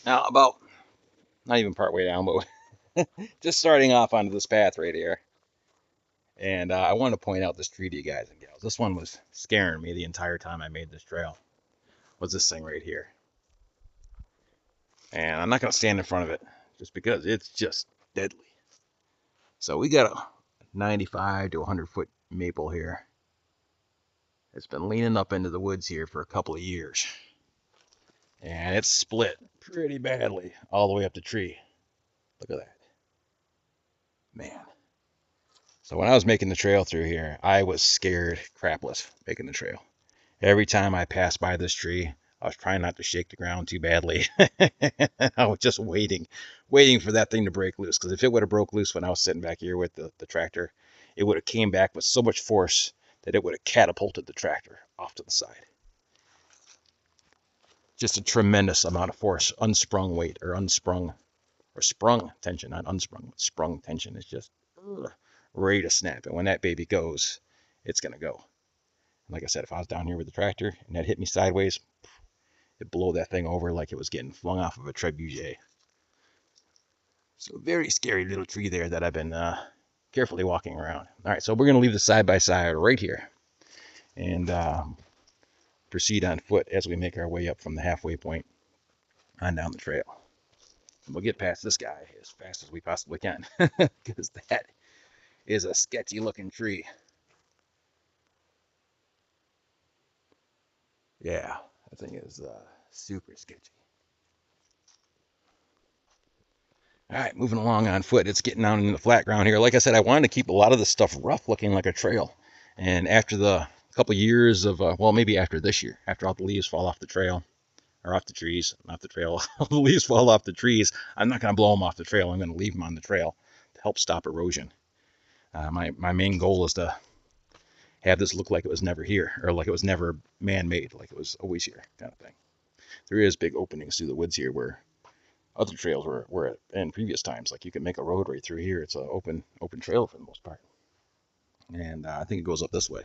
Now, about not even part way down, but just starting off onto this path right here. And I want to point out this tree to you guys and gals. This one was scaring me the entire time I made this trail. Was this thing right here. And I'm not going to stand in front of it just because it's just deadly. So we got a 95 to 100 foot maple here. It's been leaning up into the woods here for a couple of years. And it's split pretty badly all the way up the tree. Look at that. Man. So when I was making the trail through here, I was scared crapless making the trail. Every time I passed by this tree, I was trying not to shake the ground too badly. I was just waiting for that thing to break loose. Because if it would have broke loose when I was sitting back here with the tractor, it would have came back with so much force that it would have catapulted the tractor off to the side. Just a tremendous amount of force, unsprung weight, or sprung tension, not unsprung, but sprung tension is just ready to snap. And when that baby goes, it's going to go. And like I said, if I was down here with the tractor and that hit me sideways, it'd blow that thing over like it was getting flung off of a trebuchet. So very scary little tree there that I've been carefully walking around. All right, so we're going to leave the side-by-side right here and proceed on foot as we make our way up from the halfway point on down the trail. And we'll get past this guy as fast as we possibly can because that is a sketchy looking tree. Yeah, that thing is super sketchy. All right, moving along on foot. It's getting down into the flat ground here. Like I said, I wanted to keep a lot of this stuff rough looking like a trail. And after the couple years of, well, maybe after this year, after all the leaves fall off the trail, or off the trees, not the trail, the leaves fall off the trees, I'm not going to blow them off the trail. I'm going to leave them on the trail to help stop erosion. My main goal is to have this look like it was never here, or like it was never man-made, like it was always here, kind of thing. There is big openings through the woods here where other trails were in previous times. Like you can make a road right through here. It's an open trail for the most part. And I think it goes up this way.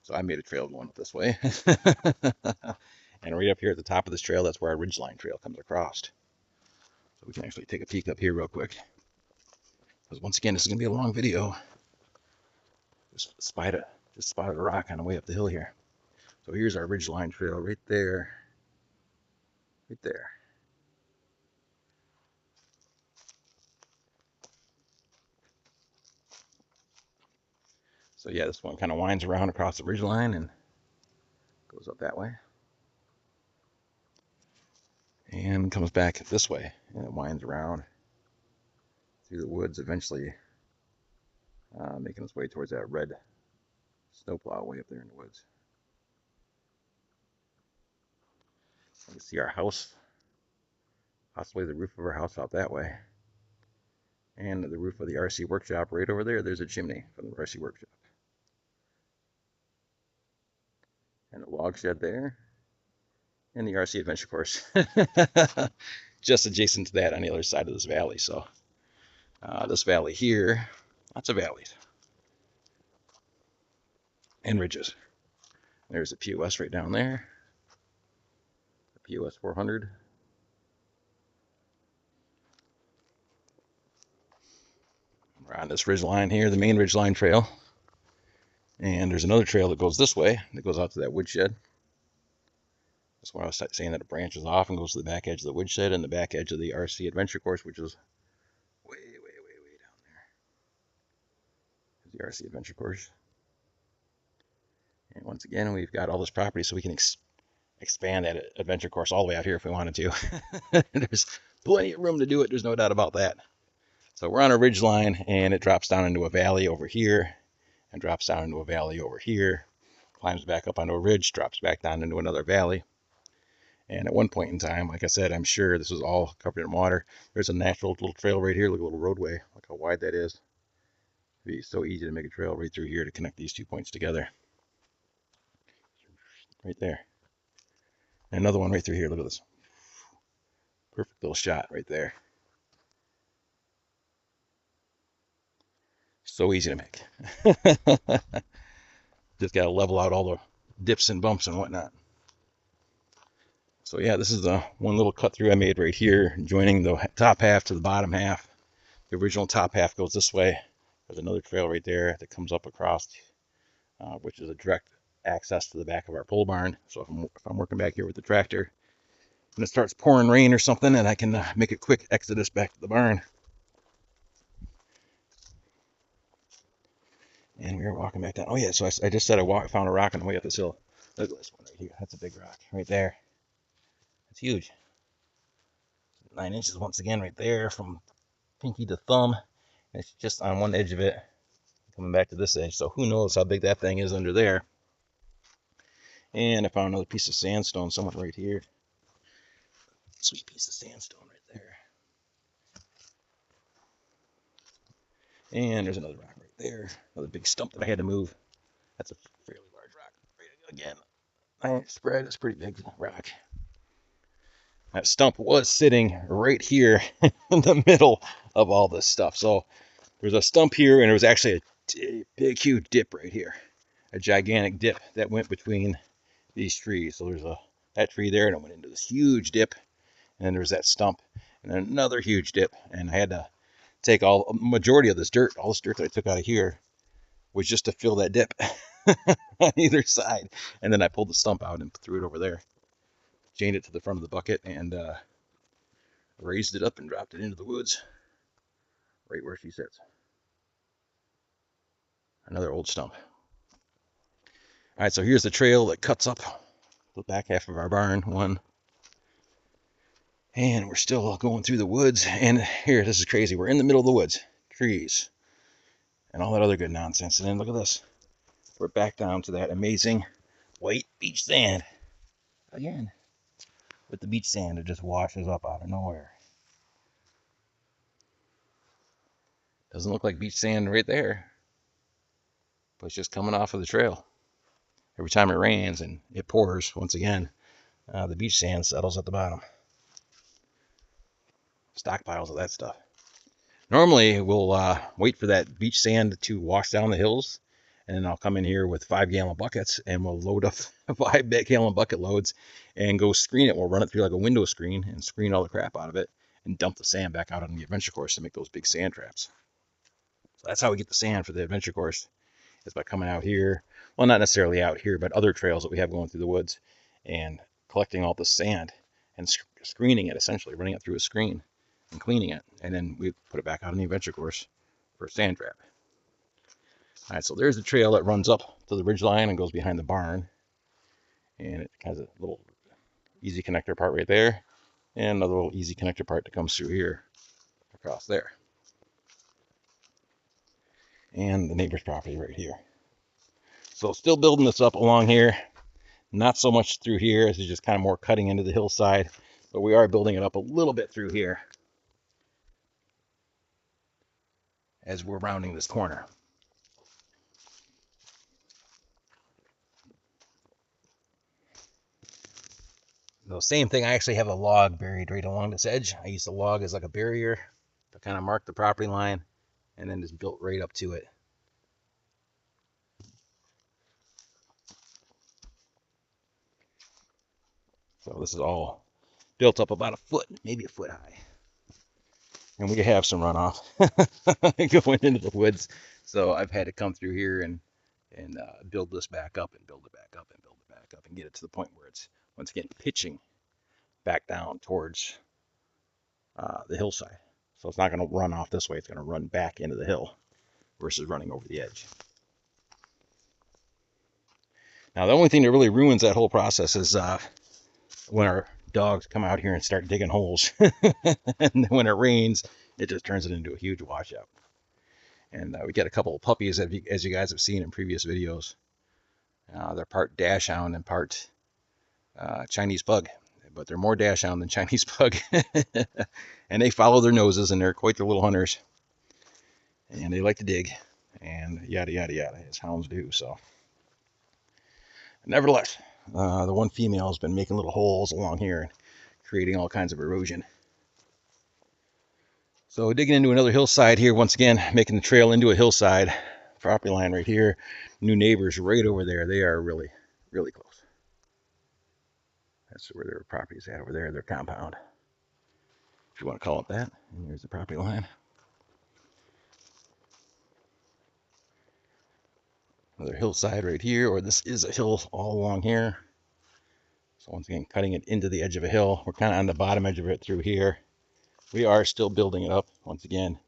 So I made a trail going up this way. And right up here at the top of this trail, that's where our ridgeline trail comes across. So we can actually take a peek up here real quick. Because once again, this is going to be a long video. Just spotted a rock on the way up the hill here. So here's our ridgeline trail right there. Right there. So yeah, this one kind of winds around across the ridgeline and goes up that way. And comes back this way. And it winds around through the woods, eventually making its way towards that red snowplow way up there in the woods. You can see our house, possibly the roof of our house out that way. And the roof of the RC workshop right over there, there's a chimney from the RC workshop. And a log shed there. And the RC adventure course. Just adjacent to that on the other side of this valley. So this valley here, lots of valleys. And ridges. There's a POS right down there. A POS 400. We're on this ridge line here, the main ridge line trail. And there's another trail that goes this way, that goes out to that woodshed. That's why I was saying that it branches off and goes to the back edge of the woodshed and the back edge of the RC adventure course, which is way down there. There's the RC adventure course. And once again, we've got all this property so we can expand that adventure course all the way out here if we wanted to. There's plenty of room to do it, there's no doubt about that. So we're on a ridge line and it drops down into a valley over here and drops down into a valley over here, climbs back up onto a ridge, drops back down into another valley. And at one point in time, like I said, I'm sure this was all covered in water. There's a natural little trail right here, look at a little roadway, look how wide that is. It'd be so easy to make a trail right through here to connect these 2 points together. Right there. And another one right through here, look at this. Perfect little shot right there. So easy to make. Just got to level out all the dips and bumps and whatnot. So yeah, this is the one little cut through I made right here, joining the top half to the bottom half. The original top half goes this way. There's another trail right there that comes up across, which is a direct access to the back of our pole barn. So if I'm working back here with the tractor and it starts pouring rain or something, and I can make a quick exodus back to the barn. And we were walking back down. Oh yeah, so I just said I found a rock on the way up this hill. Look at this one right here. That's a big rock right there. It's huge. 9 inches once again right there from pinky to thumb. It's just on one edge of it, coming back to this edge. So who knows how big that thing is under there. And I found another piece of sandstone somewhere right here. Sweet piece of sandstone right there. And there's another rock right there. Another big stump that I had to move. That's a fairly large rock. Right again. Nice spread. It's a pretty big rock. That stump was sitting right here in the middle of all this stuff. So there's a stump here, and there was actually a big, huge dip right here. A gigantic dip that went between these trees. So there's that tree there, and it went into this huge dip. And then there's that stump, and then another huge dip. And I had to take a majority of this dirt, all this dirt that I took out of here, was just to fill that dip on either side. And then I pulled the stump out and threw it over there. Chained it to the front of the bucket and raised it up and dropped it into the woods right where she sits. Another old stump. All right, so here's the trail that cuts up the back half of our barn, one. And we're still going through the woods. And here, this is crazy. We're in the middle of the woods, trees, and all that other good nonsense. And then look at this. We're back down to that amazing white beach sand again. With the beach sand, it just washes up out of nowhere. Doesn't look like beach sand right there, but it's just coming off of the trail. Every time it rains and it pours, once again, the beach sand settles at the bottom. Stockpiles of that stuff. Normally, we'll wait for that beach sand to wash down the hills, and then I'll come in here with 5-gallon buckets, and we'll load up 5-gallon bucket loads and go screen it. We'll run it through like a window screen and screen all the crap out of it and dump the sand back out on the adventure course to make those big sand traps. So that's how we get the sand for the adventure course, is by coming out here. Well, not necessarily out here, but other trails that we have going through the woods and collecting all the sand and screening it, essentially running it through a screen and cleaning it. And then we put it back out on the adventure course for a sand trap. All right, so there's the trail that runs up to the ridge line and goes behind the barn. And it has a little easy connector part right there. And another little easy connector part that comes through here across there. And the neighbor's property right here. So still building this up along here. Not so much through here. This is just kind of more cutting into the hillside. But we are building it up a little bit through here as we're rounding this corner. The same thing, I actually have a log buried right along this edge. I used the log as like a barrier to kind of mark the property line, and then just built right up to it. So this is all built up about a foot, maybe a foot high. And we have some runoff going into the woods. So I've had to come through here and build this back up and build it back up and build it back up and get it to the point where it's, once again, pitching back down towards the hillside. So it's not going to run off this way. It's going to run back into the hill versus running over the edge. Now, the only thing that really ruins that whole process is when our dogs come out here and start digging holes. And when it rains, it just turns it into a huge washout. And we get a couple of puppies, as you guys have seen in previous videos. They're part dachshund and part Chinese pug. But they're more dachshund than Chinese pug. And they follow their noses, and they're quite the little hunters. And they like to dig, and yada, yada, yada, as hounds do. So, nevertheless, the one female has been making little holes along here and creating all kinds of erosion. So digging into another hillside here, once again, making the trail into a hillside. Property line right here. New neighbors right over there. They are really, really close. That's where their property's at over there, their compound, if you want to call it that. And here's the property line. Another hillside right here, or this is a hill all along here. So once again, cutting it into the edge of a hill. We're kind of on the bottom edge of it through here. We are still building it up. Once again,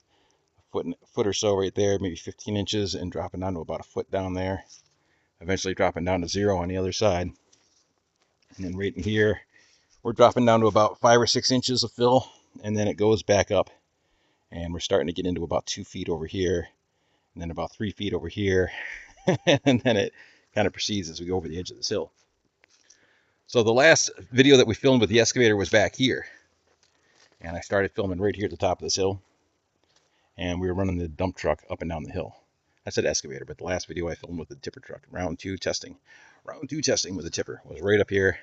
a foot or so right there, maybe 15 inches, and dropping down to about a foot down there. Eventually dropping down to 0 on the other side. And then right in here, we're dropping down to about 5 or 6 inches of fill, and then it goes back up. And we're starting to get into about 2 feet over here, and then about 3 feet over here. And then it kind of proceeds as we go over the edge of this hill. So the last video that we filmed with the excavator was back here. And I started filming right here at the top of this hill. And we were running the dump truck up and down the hill. I said excavator, but the last video I filmed with the tipper truck, round 2 testing. Round 2 testing with the tipper was right up here.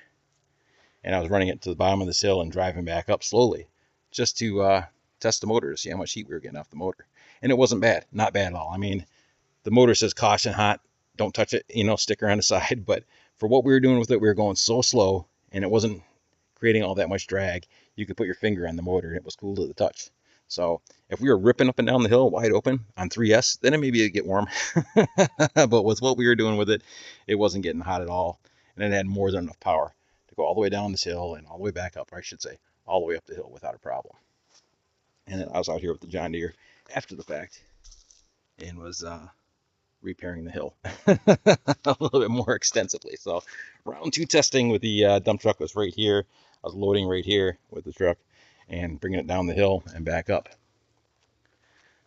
And I was running it to the bottom of this hill and driving back up slowly just to test the motor to see how much heat we were getting off the motor. And it wasn't bad, not bad at all. I mean, the motor says caution hot, don't touch it, sticker on the side. But for what we were doing with it, we were going so slow and it wasn't creating all that much drag. You could put your finger on the motor and it was cool to the touch. So if we were ripping up and down the hill wide open on 3S, then it maybe it'd get warm. But with what we were doing with it, it wasn't getting hot at all. And it had more than enough power to go all the way down this hill and all the way back up, or I should say, all the way up the hill without a problem. And then I was out here with the John Deere after the fact and was repairing the hill a little bit more extensively. So round 2 testing with the dump truck was right here. I was loading right here with the truck and bringing it down the hill and back up.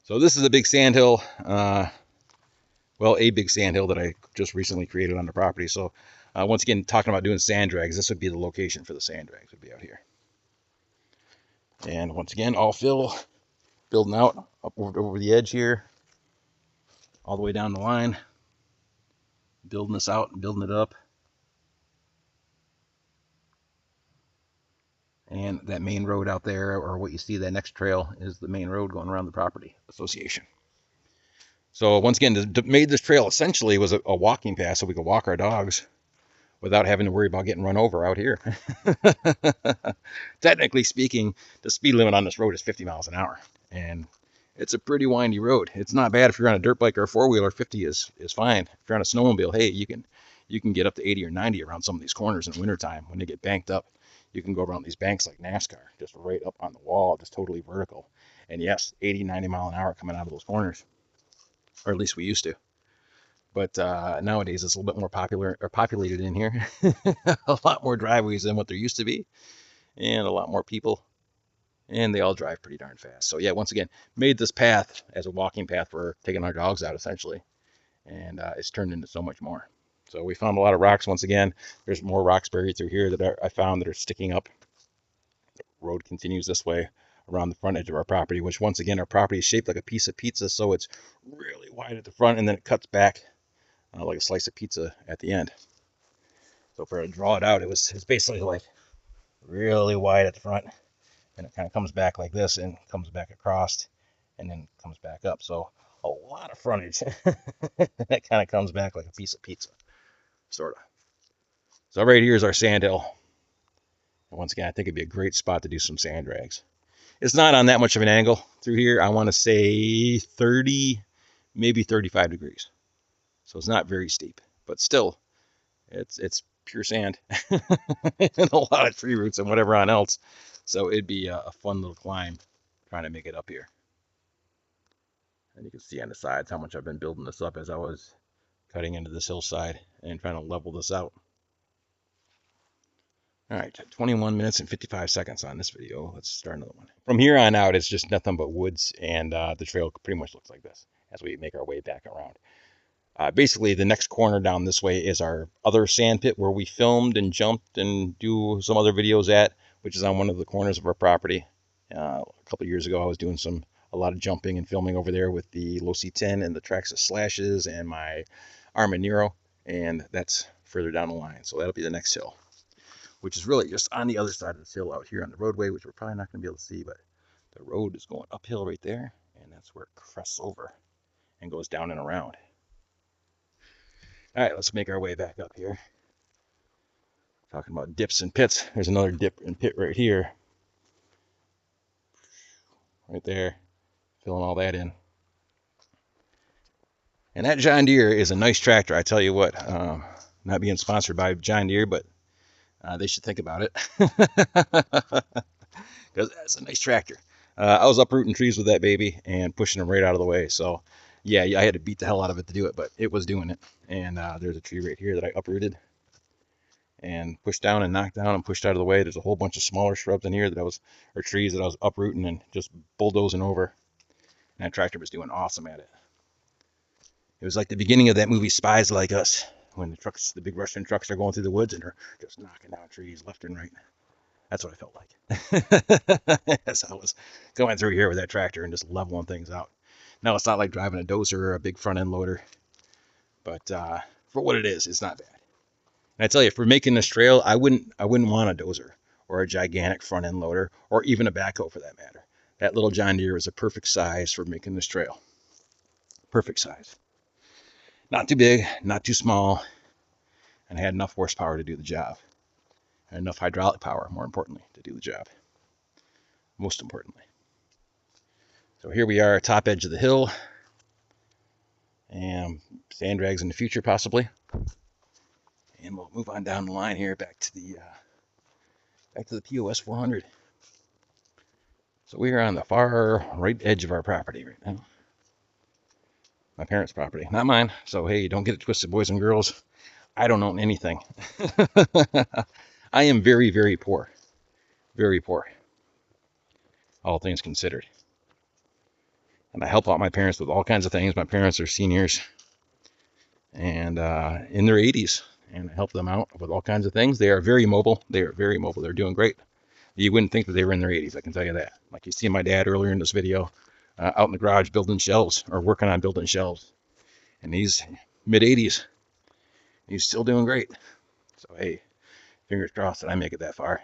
So this is a big sand hill. Well, a big sand hill that I just recently created on the property. So once again, talking about doing sand drags, this would be the location for the sand drags, would be out here. And once again, all fill, building out up over the edge here, all the way down the line, building this out and building it up. And that main road out there, or what you see, that next trail, is the main road going around the property association. So once again, made this trail essentially was a walking path so we could walk our dogs without having to worry about getting run over out here. Technically speaking, the speed limit on this road is 50 miles an hour. And it's a pretty windy road. It's not bad if you're on a dirt bike or a four-wheeler. 50 is fine. If you're on a snowmobile, hey, you can get up to 80 or 90 around some of these corners in the wintertime when they get banked up. You can go around these banks like NASCAR, just right up on the wall, just totally vertical. And yes, 80, 90 mile an hour coming out of those corners. Or at least we used to. But nowadays it's a little bit more populated in here. A lot more driveways than what there used to be. And a lot more people. And they all drive pretty darn fast. So yeah, once again, made this path as a walking path for taking our dogs out, essentially. And it's turned into so much more. So we found a lot of rocks once again. There's more rocks buried through here that I found that are sticking up. The road continues this way around the front edge of our property, which once again, our property is shaped like a piece of pizza. So it's really wide at the front and then it cuts back like a slice of pizza at the end. So for to draw it out, it's basically like really wide at the front. And it kind of comes back like this and comes back across and then comes back up. So a lot of frontage. It kind of comes back like a piece of pizza, sort of. So right here is our sand hill. And once again, I think it'd be a great spot to do some sand drags. It's not on that much of an angle through here. I want to say 30, maybe 35 degrees. So it's not very steep, but still, it's pure sand and a lot of tree roots and whatever on else. So it'd be a fun little climb trying to make it up here. And you can see on the sides how much I've been building this up as I was cutting into this hillside and trying to level this out. All right, 21 minutes and 55 seconds on this video. Let's start another one. From here on out, it's just nothing but woods, and the trail pretty much looks like this as we make our way back around. Basically, the next corner down this way is our other sand pit where we filmed and jumped and do some other videos at, which is on one of the corners of our property. A couple of years ago, I was doing a lot of jumping and filming over there with the Losi 10 and the Traxxas Slashes and my Armanero, and that's further down the line. So that'll be the next hill, which is really just on the other side of this hill out here on the roadway, which we're probably not going to be able to see, but the road is going uphill right there, and that's where it crests over and goes down and around. All right, let's make our way back up here. Talking about dips and pits. There's another dip and pit right here. Right there. Filling all that in. And that John Deere is a nice tractor, I tell you what. Not being sponsored by John Deere, but they should think about it. Because that's a nice tractor. I was uprooting trees with that baby and pushing them right out of the way. So, yeah, I had to beat the hell out of it to do it, but it was doing it. And there's a tree right here that I uprooted and pushed down and knocked down and pushed out of the way. There's a whole bunch of smaller shrubs in here or trees that I was uprooting and just bulldozing over. And that tractor was doing awesome at it. It was like the beginning of that movie Spies Like Us, when the big Russian trucks are going through the woods and they're just knocking down trees left and right. That's what I felt like as I was going through here with that tractor and just leveling things out. Now, it's not like driving a dozer or a big front end loader, but for what it is, it's not bad. And I tell you, for making this trail, I wouldn't want a dozer or a gigantic front end loader or even a backhoe for that matter. That little John Deere is a perfect size for making this trail. Perfect size. Not too big, not too small, and I had enough horsepower to do the job. And enough hydraulic power, more importantly, to do the job. Most importantly. So here we are, top edge of the hill. And sand drags in the future, possibly. And we'll move on down the line here back to the POS 400. So we are on the far right edge of our property right now. My parents' property, not mine. So hey, don't get it twisted, boys and girls. I don't own anything. I am very, very poor. Very poor. All things considered. And I help out my parents with all kinds of things. My parents are seniors and in their 80s. And I help them out with all kinds of things. They are very mobile. They are very mobile. They're doing great. You wouldn't think that they were in their 80s, I can tell you that. Like you see my dad earlier in this video, out in the garage building shelves or working on building shelves. And he's mid-80s. He's still doing great. So hey, fingers crossed that I make it that far.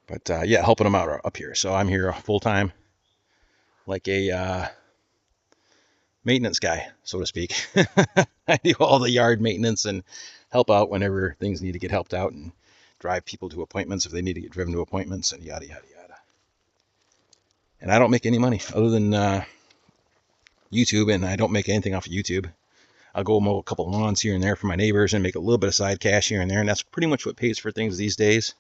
But yeah, helping them out up here. So I'm here full time, like a maintenance guy, so to speak. I do all the yard maintenance and help out whenever things need to get helped out and drive people to appointments if they need to get driven to appointments and yada, yada, yada. And I don't make any money other than YouTube, and I don't make anything off of YouTube. I'll go mow a couple of lawns here and there for my neighbors and make a little bit of side cash here and there, and that's pretty much what pays for things these days.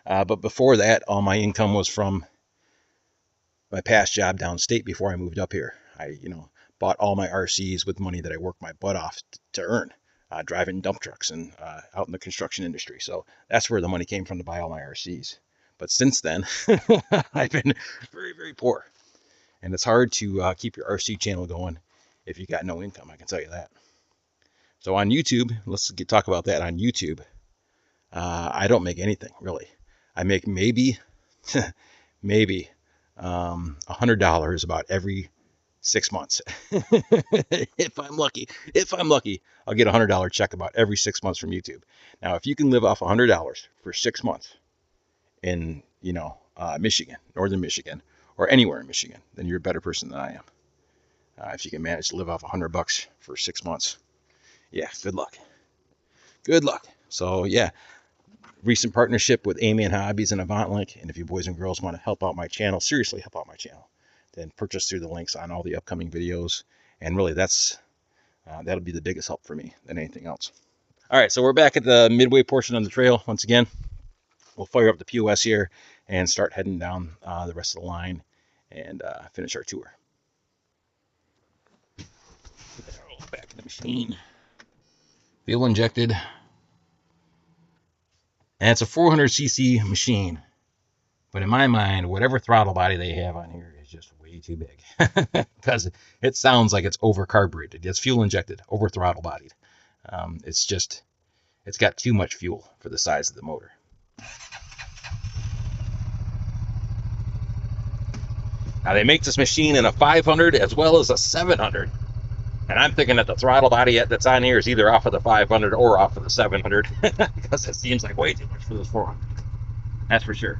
But before that, all my income was from my past job downstate before I moved up here. I, bought all my RCs with money that I worked my butt off to earn, driving dump trucks and out in the construction industry. So that's where the money came from to buy all my RCs. But since then, I've been very, very poor. And it's hard to keep your RC channel going if you got no income, I can tell you that. So on YouTube, let's talk about that. On YouTube, I don't make anything, really. I make maybe $100 about every 6 months. If I'm lucky, I'll get a $100 check about every 6 months from YouTube. Now, if you can live off $100 for 6 months in, Michigan, northern Michigan, or anywhere in Michigan, then you're a better person than I am. If you can manage to live off $100 for 6 months, yeah, good luck. Good luck. So yeah, recent partnership with Amian Hobbies and AvantLink. And if you boys and girls want to help out my channel, seriously help out my channel, then purchase through the links on all the upcoming videos. And really, that'll be the biggest help for me than anything else. All right, so we're back at the midway portion of the trail once again. We'll fire up the POS here and start heading down the rest of the line and finish our tour. Back in the machine. Fuel injected. And it's a 400cc machine. But in my mind, whatever throttle body they have on here is just way too big. Because it sounds like it's over carbureted. It's fuel injected, over throttle bodied. It's got too much fuel for the size of the motor. Now they make this machine in a 500 as well as a 700. And I'm thinking that the throttle body that's on here is either off of the 500 or off of the 700. Because it seems like way too much for this 400. That's for sure.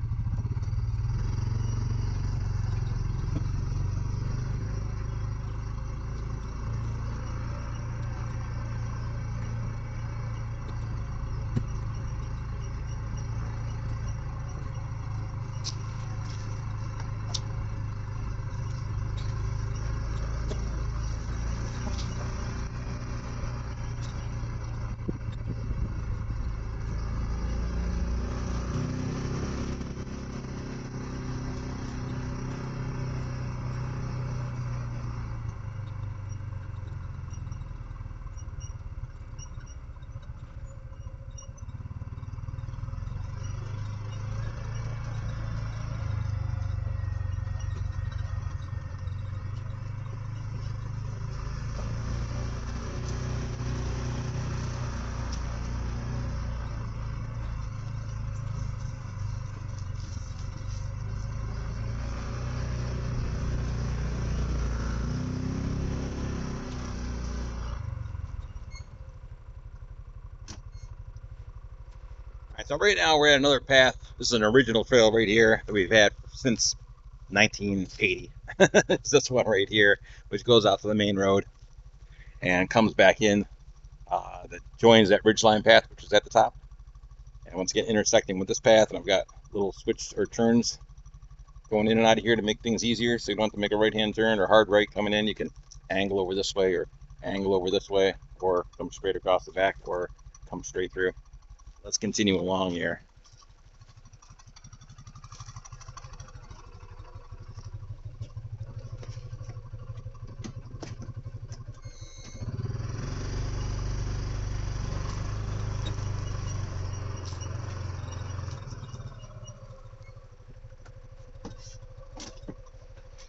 So right now we're at another path. This is an original trail right here that we've had since 1980. It's this one right here, which goes out to the main road and comes back in, that joins that ridgeline path, which is at the top. And once again, intersecting with this path, and I've got little switch or turns going in and out of here to make things easier, so you don't have to make a right-hand turn or hard right coming in. You can angle over this way or angle over this way, or come straight across the back, or come straight through. Let's continue along here.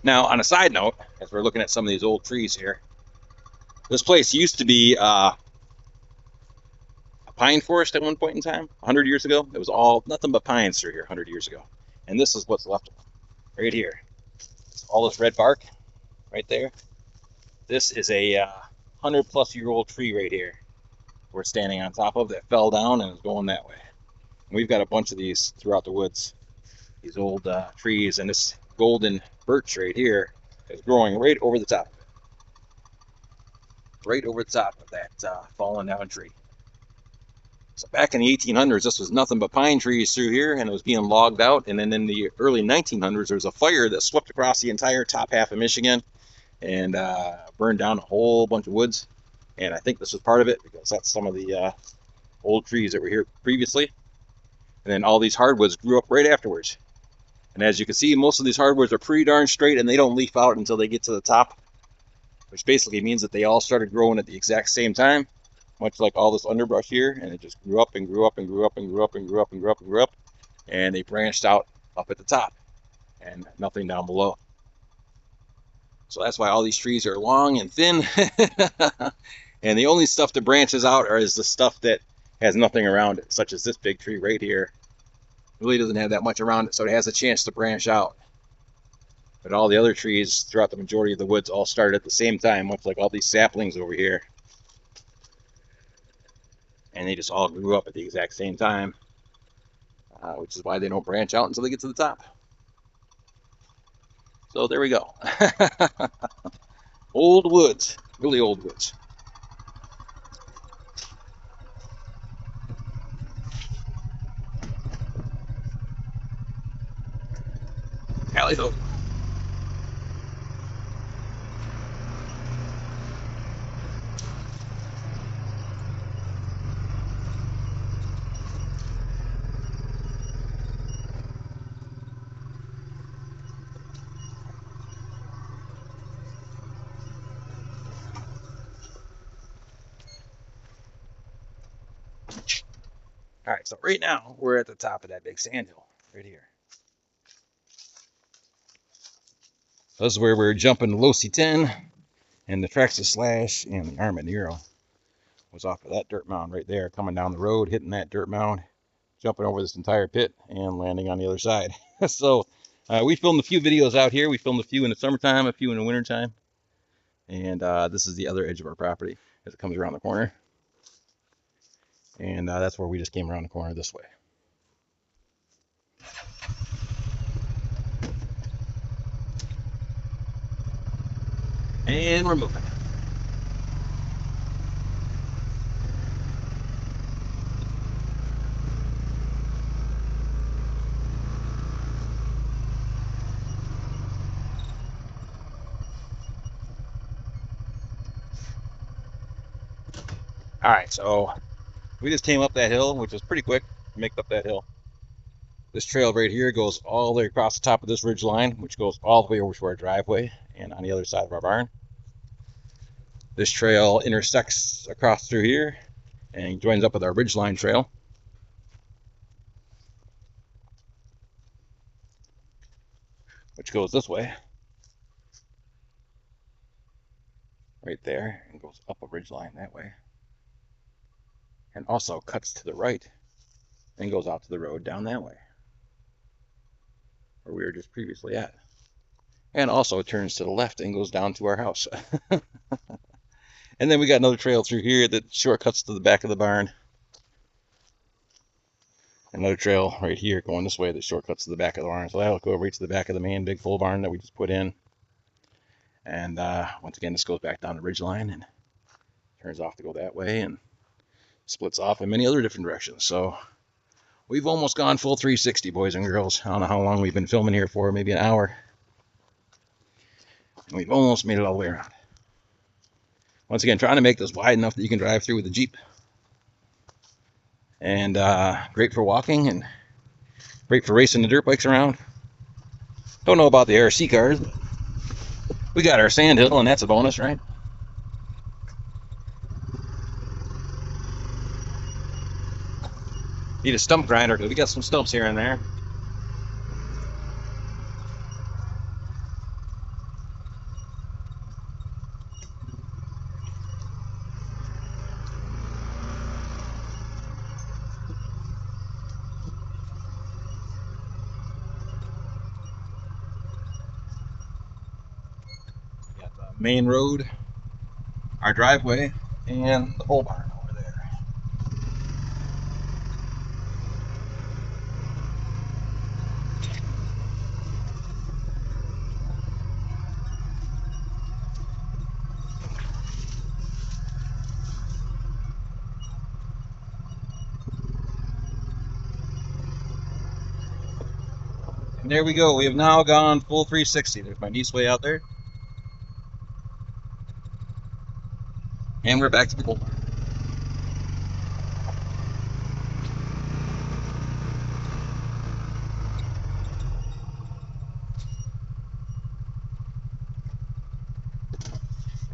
Now, on a side note, as we're looking at some of these old trees here, this place used to be a pine forest at one point in time, 100 years ago. It was all nothing but pines through here 100 years ago. And this is what's left of them, right here. All this red bark right there. This is a 100-plus-year-old tree right here we're standing on top of that fell down and is going that way. And we've got a bunch of these throughout the woods, these old trees, and this golden birch right here is growing right over the top of it. Right over the top of that fallen down tree. So back in the 1800s, this was nothing but pine trees through here, and it was being logged out. And then in the early 1900s, there was a fire that swept across the entire top half of Michigan and burned down a whole bunch of woods. And I think this was part of it, because that's some of the old trees that were here previously. And then all these hardwoods grew up right afterwards. And as you can see, most of these hardwoods are pretty darn straight, and they don't leaf out until they get to the top, which basically means that they all started growing at the exact same time, much like all this underbrush here, and it just grew up and grew up and grew up and grew up and grew up and grew up and grew up, and they branched out up at the top and nothing down below. So that's why all these trees are long and thin. And the only stuff that branches out is the stuff that has nothing around it, such as this big tree right here. It really doesn't have that much around it, so it has a chance to branch out. But all the other trees throughout the majority of the woods all started at the same time, much like all these saplings over here. And they just all grew up at the exact same time, which is why they don't branch out until they get to the top. So there we go. Old woods, really old woods. Tally ho. All right, so right now we're at the top of that big sandhill right here. This is where we're jumping the Losi 10, and the Traxxas Slash and the Armanero was off of that dirt mound right there, coming down the road, hitting that dirt mound, jumping over this entire pit, and landing on the other side. So we filmed a few videos out here. We filmed a few in the summertime, a few in the wintertime. And this is the other edge of our property as it comes around the corner. And that's where we just came around the corner this way. And we're moving. All right, so we just came up that hill, which was pretty quick to make up that hill. This trail right here goes all the way across the top of this ridge line, which goes all the way over to our driveway and on the other side of our barn. This trail intersects across through here and joins up with our ridgeline trail. Which goes this way. Right there, and goes up a ridgeline that way. And also cuts to the right and goes out to the road down that way, where we were just previously at. And also turns to the left and goes down to our house. And then we got another trail through here that shortcuts to the back of the barn. Another trail right here going this way that shortcuts to the back of the barn. So that'll go right to the back of the main big full barn that we just put in. And once again, this goes back down the ridge line and turns off to go that way and splits off in many other different directions. So we've almost gone full 360, boys and girls. I don't know how long we've been filming here for, maybe an hour. And we've almost made it all the way around. Once again, trying to make this wide enough that you can drive through with a Jeep. And great for walking and great for racing the dirt bikes around. Don't know about the RC cars, but we got our sand hill, and that's a bonus, right? Need a stump grinder because we got some stumps here and there. We got the main road, our driveway, and the pole barn over there. And there we go. We have now gone full 360. There's my niece way out there. And we're back to the pole barn.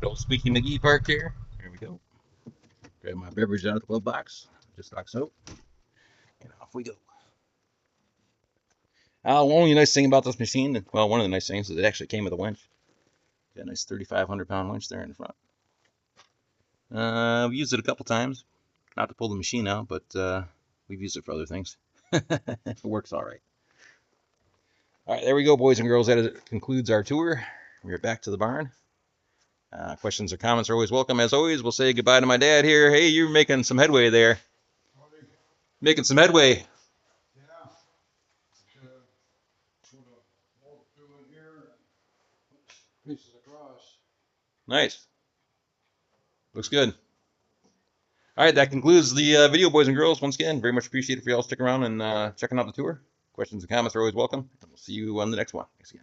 Good old Squeaky McGee parked here. Here we go. Grab my beverage out of the glove box. Just like so. And off we go. The only nice thing about this machine, well, one of the nice things is it actually came with a winch. Got a nice 3,500 pound winch there in the front. We used it a couple times, not to pull the machine out, but we've used it for other things. It works all right. All right, there we go, boys and girls. That concludes our tour. We're back to the barn. Questions or comments are always welcome. As always, we'll say goodbye to my dad here. Hey, you're making some headway there. Making some headway. Pieces across. Nice. Looks good. All right, that concludes the video, boys and girls. Once again, very much appreciated for y'all sticking around and checking out the tour. Questions and comments are always welcome. And we'll see you on the next one. Thanks again.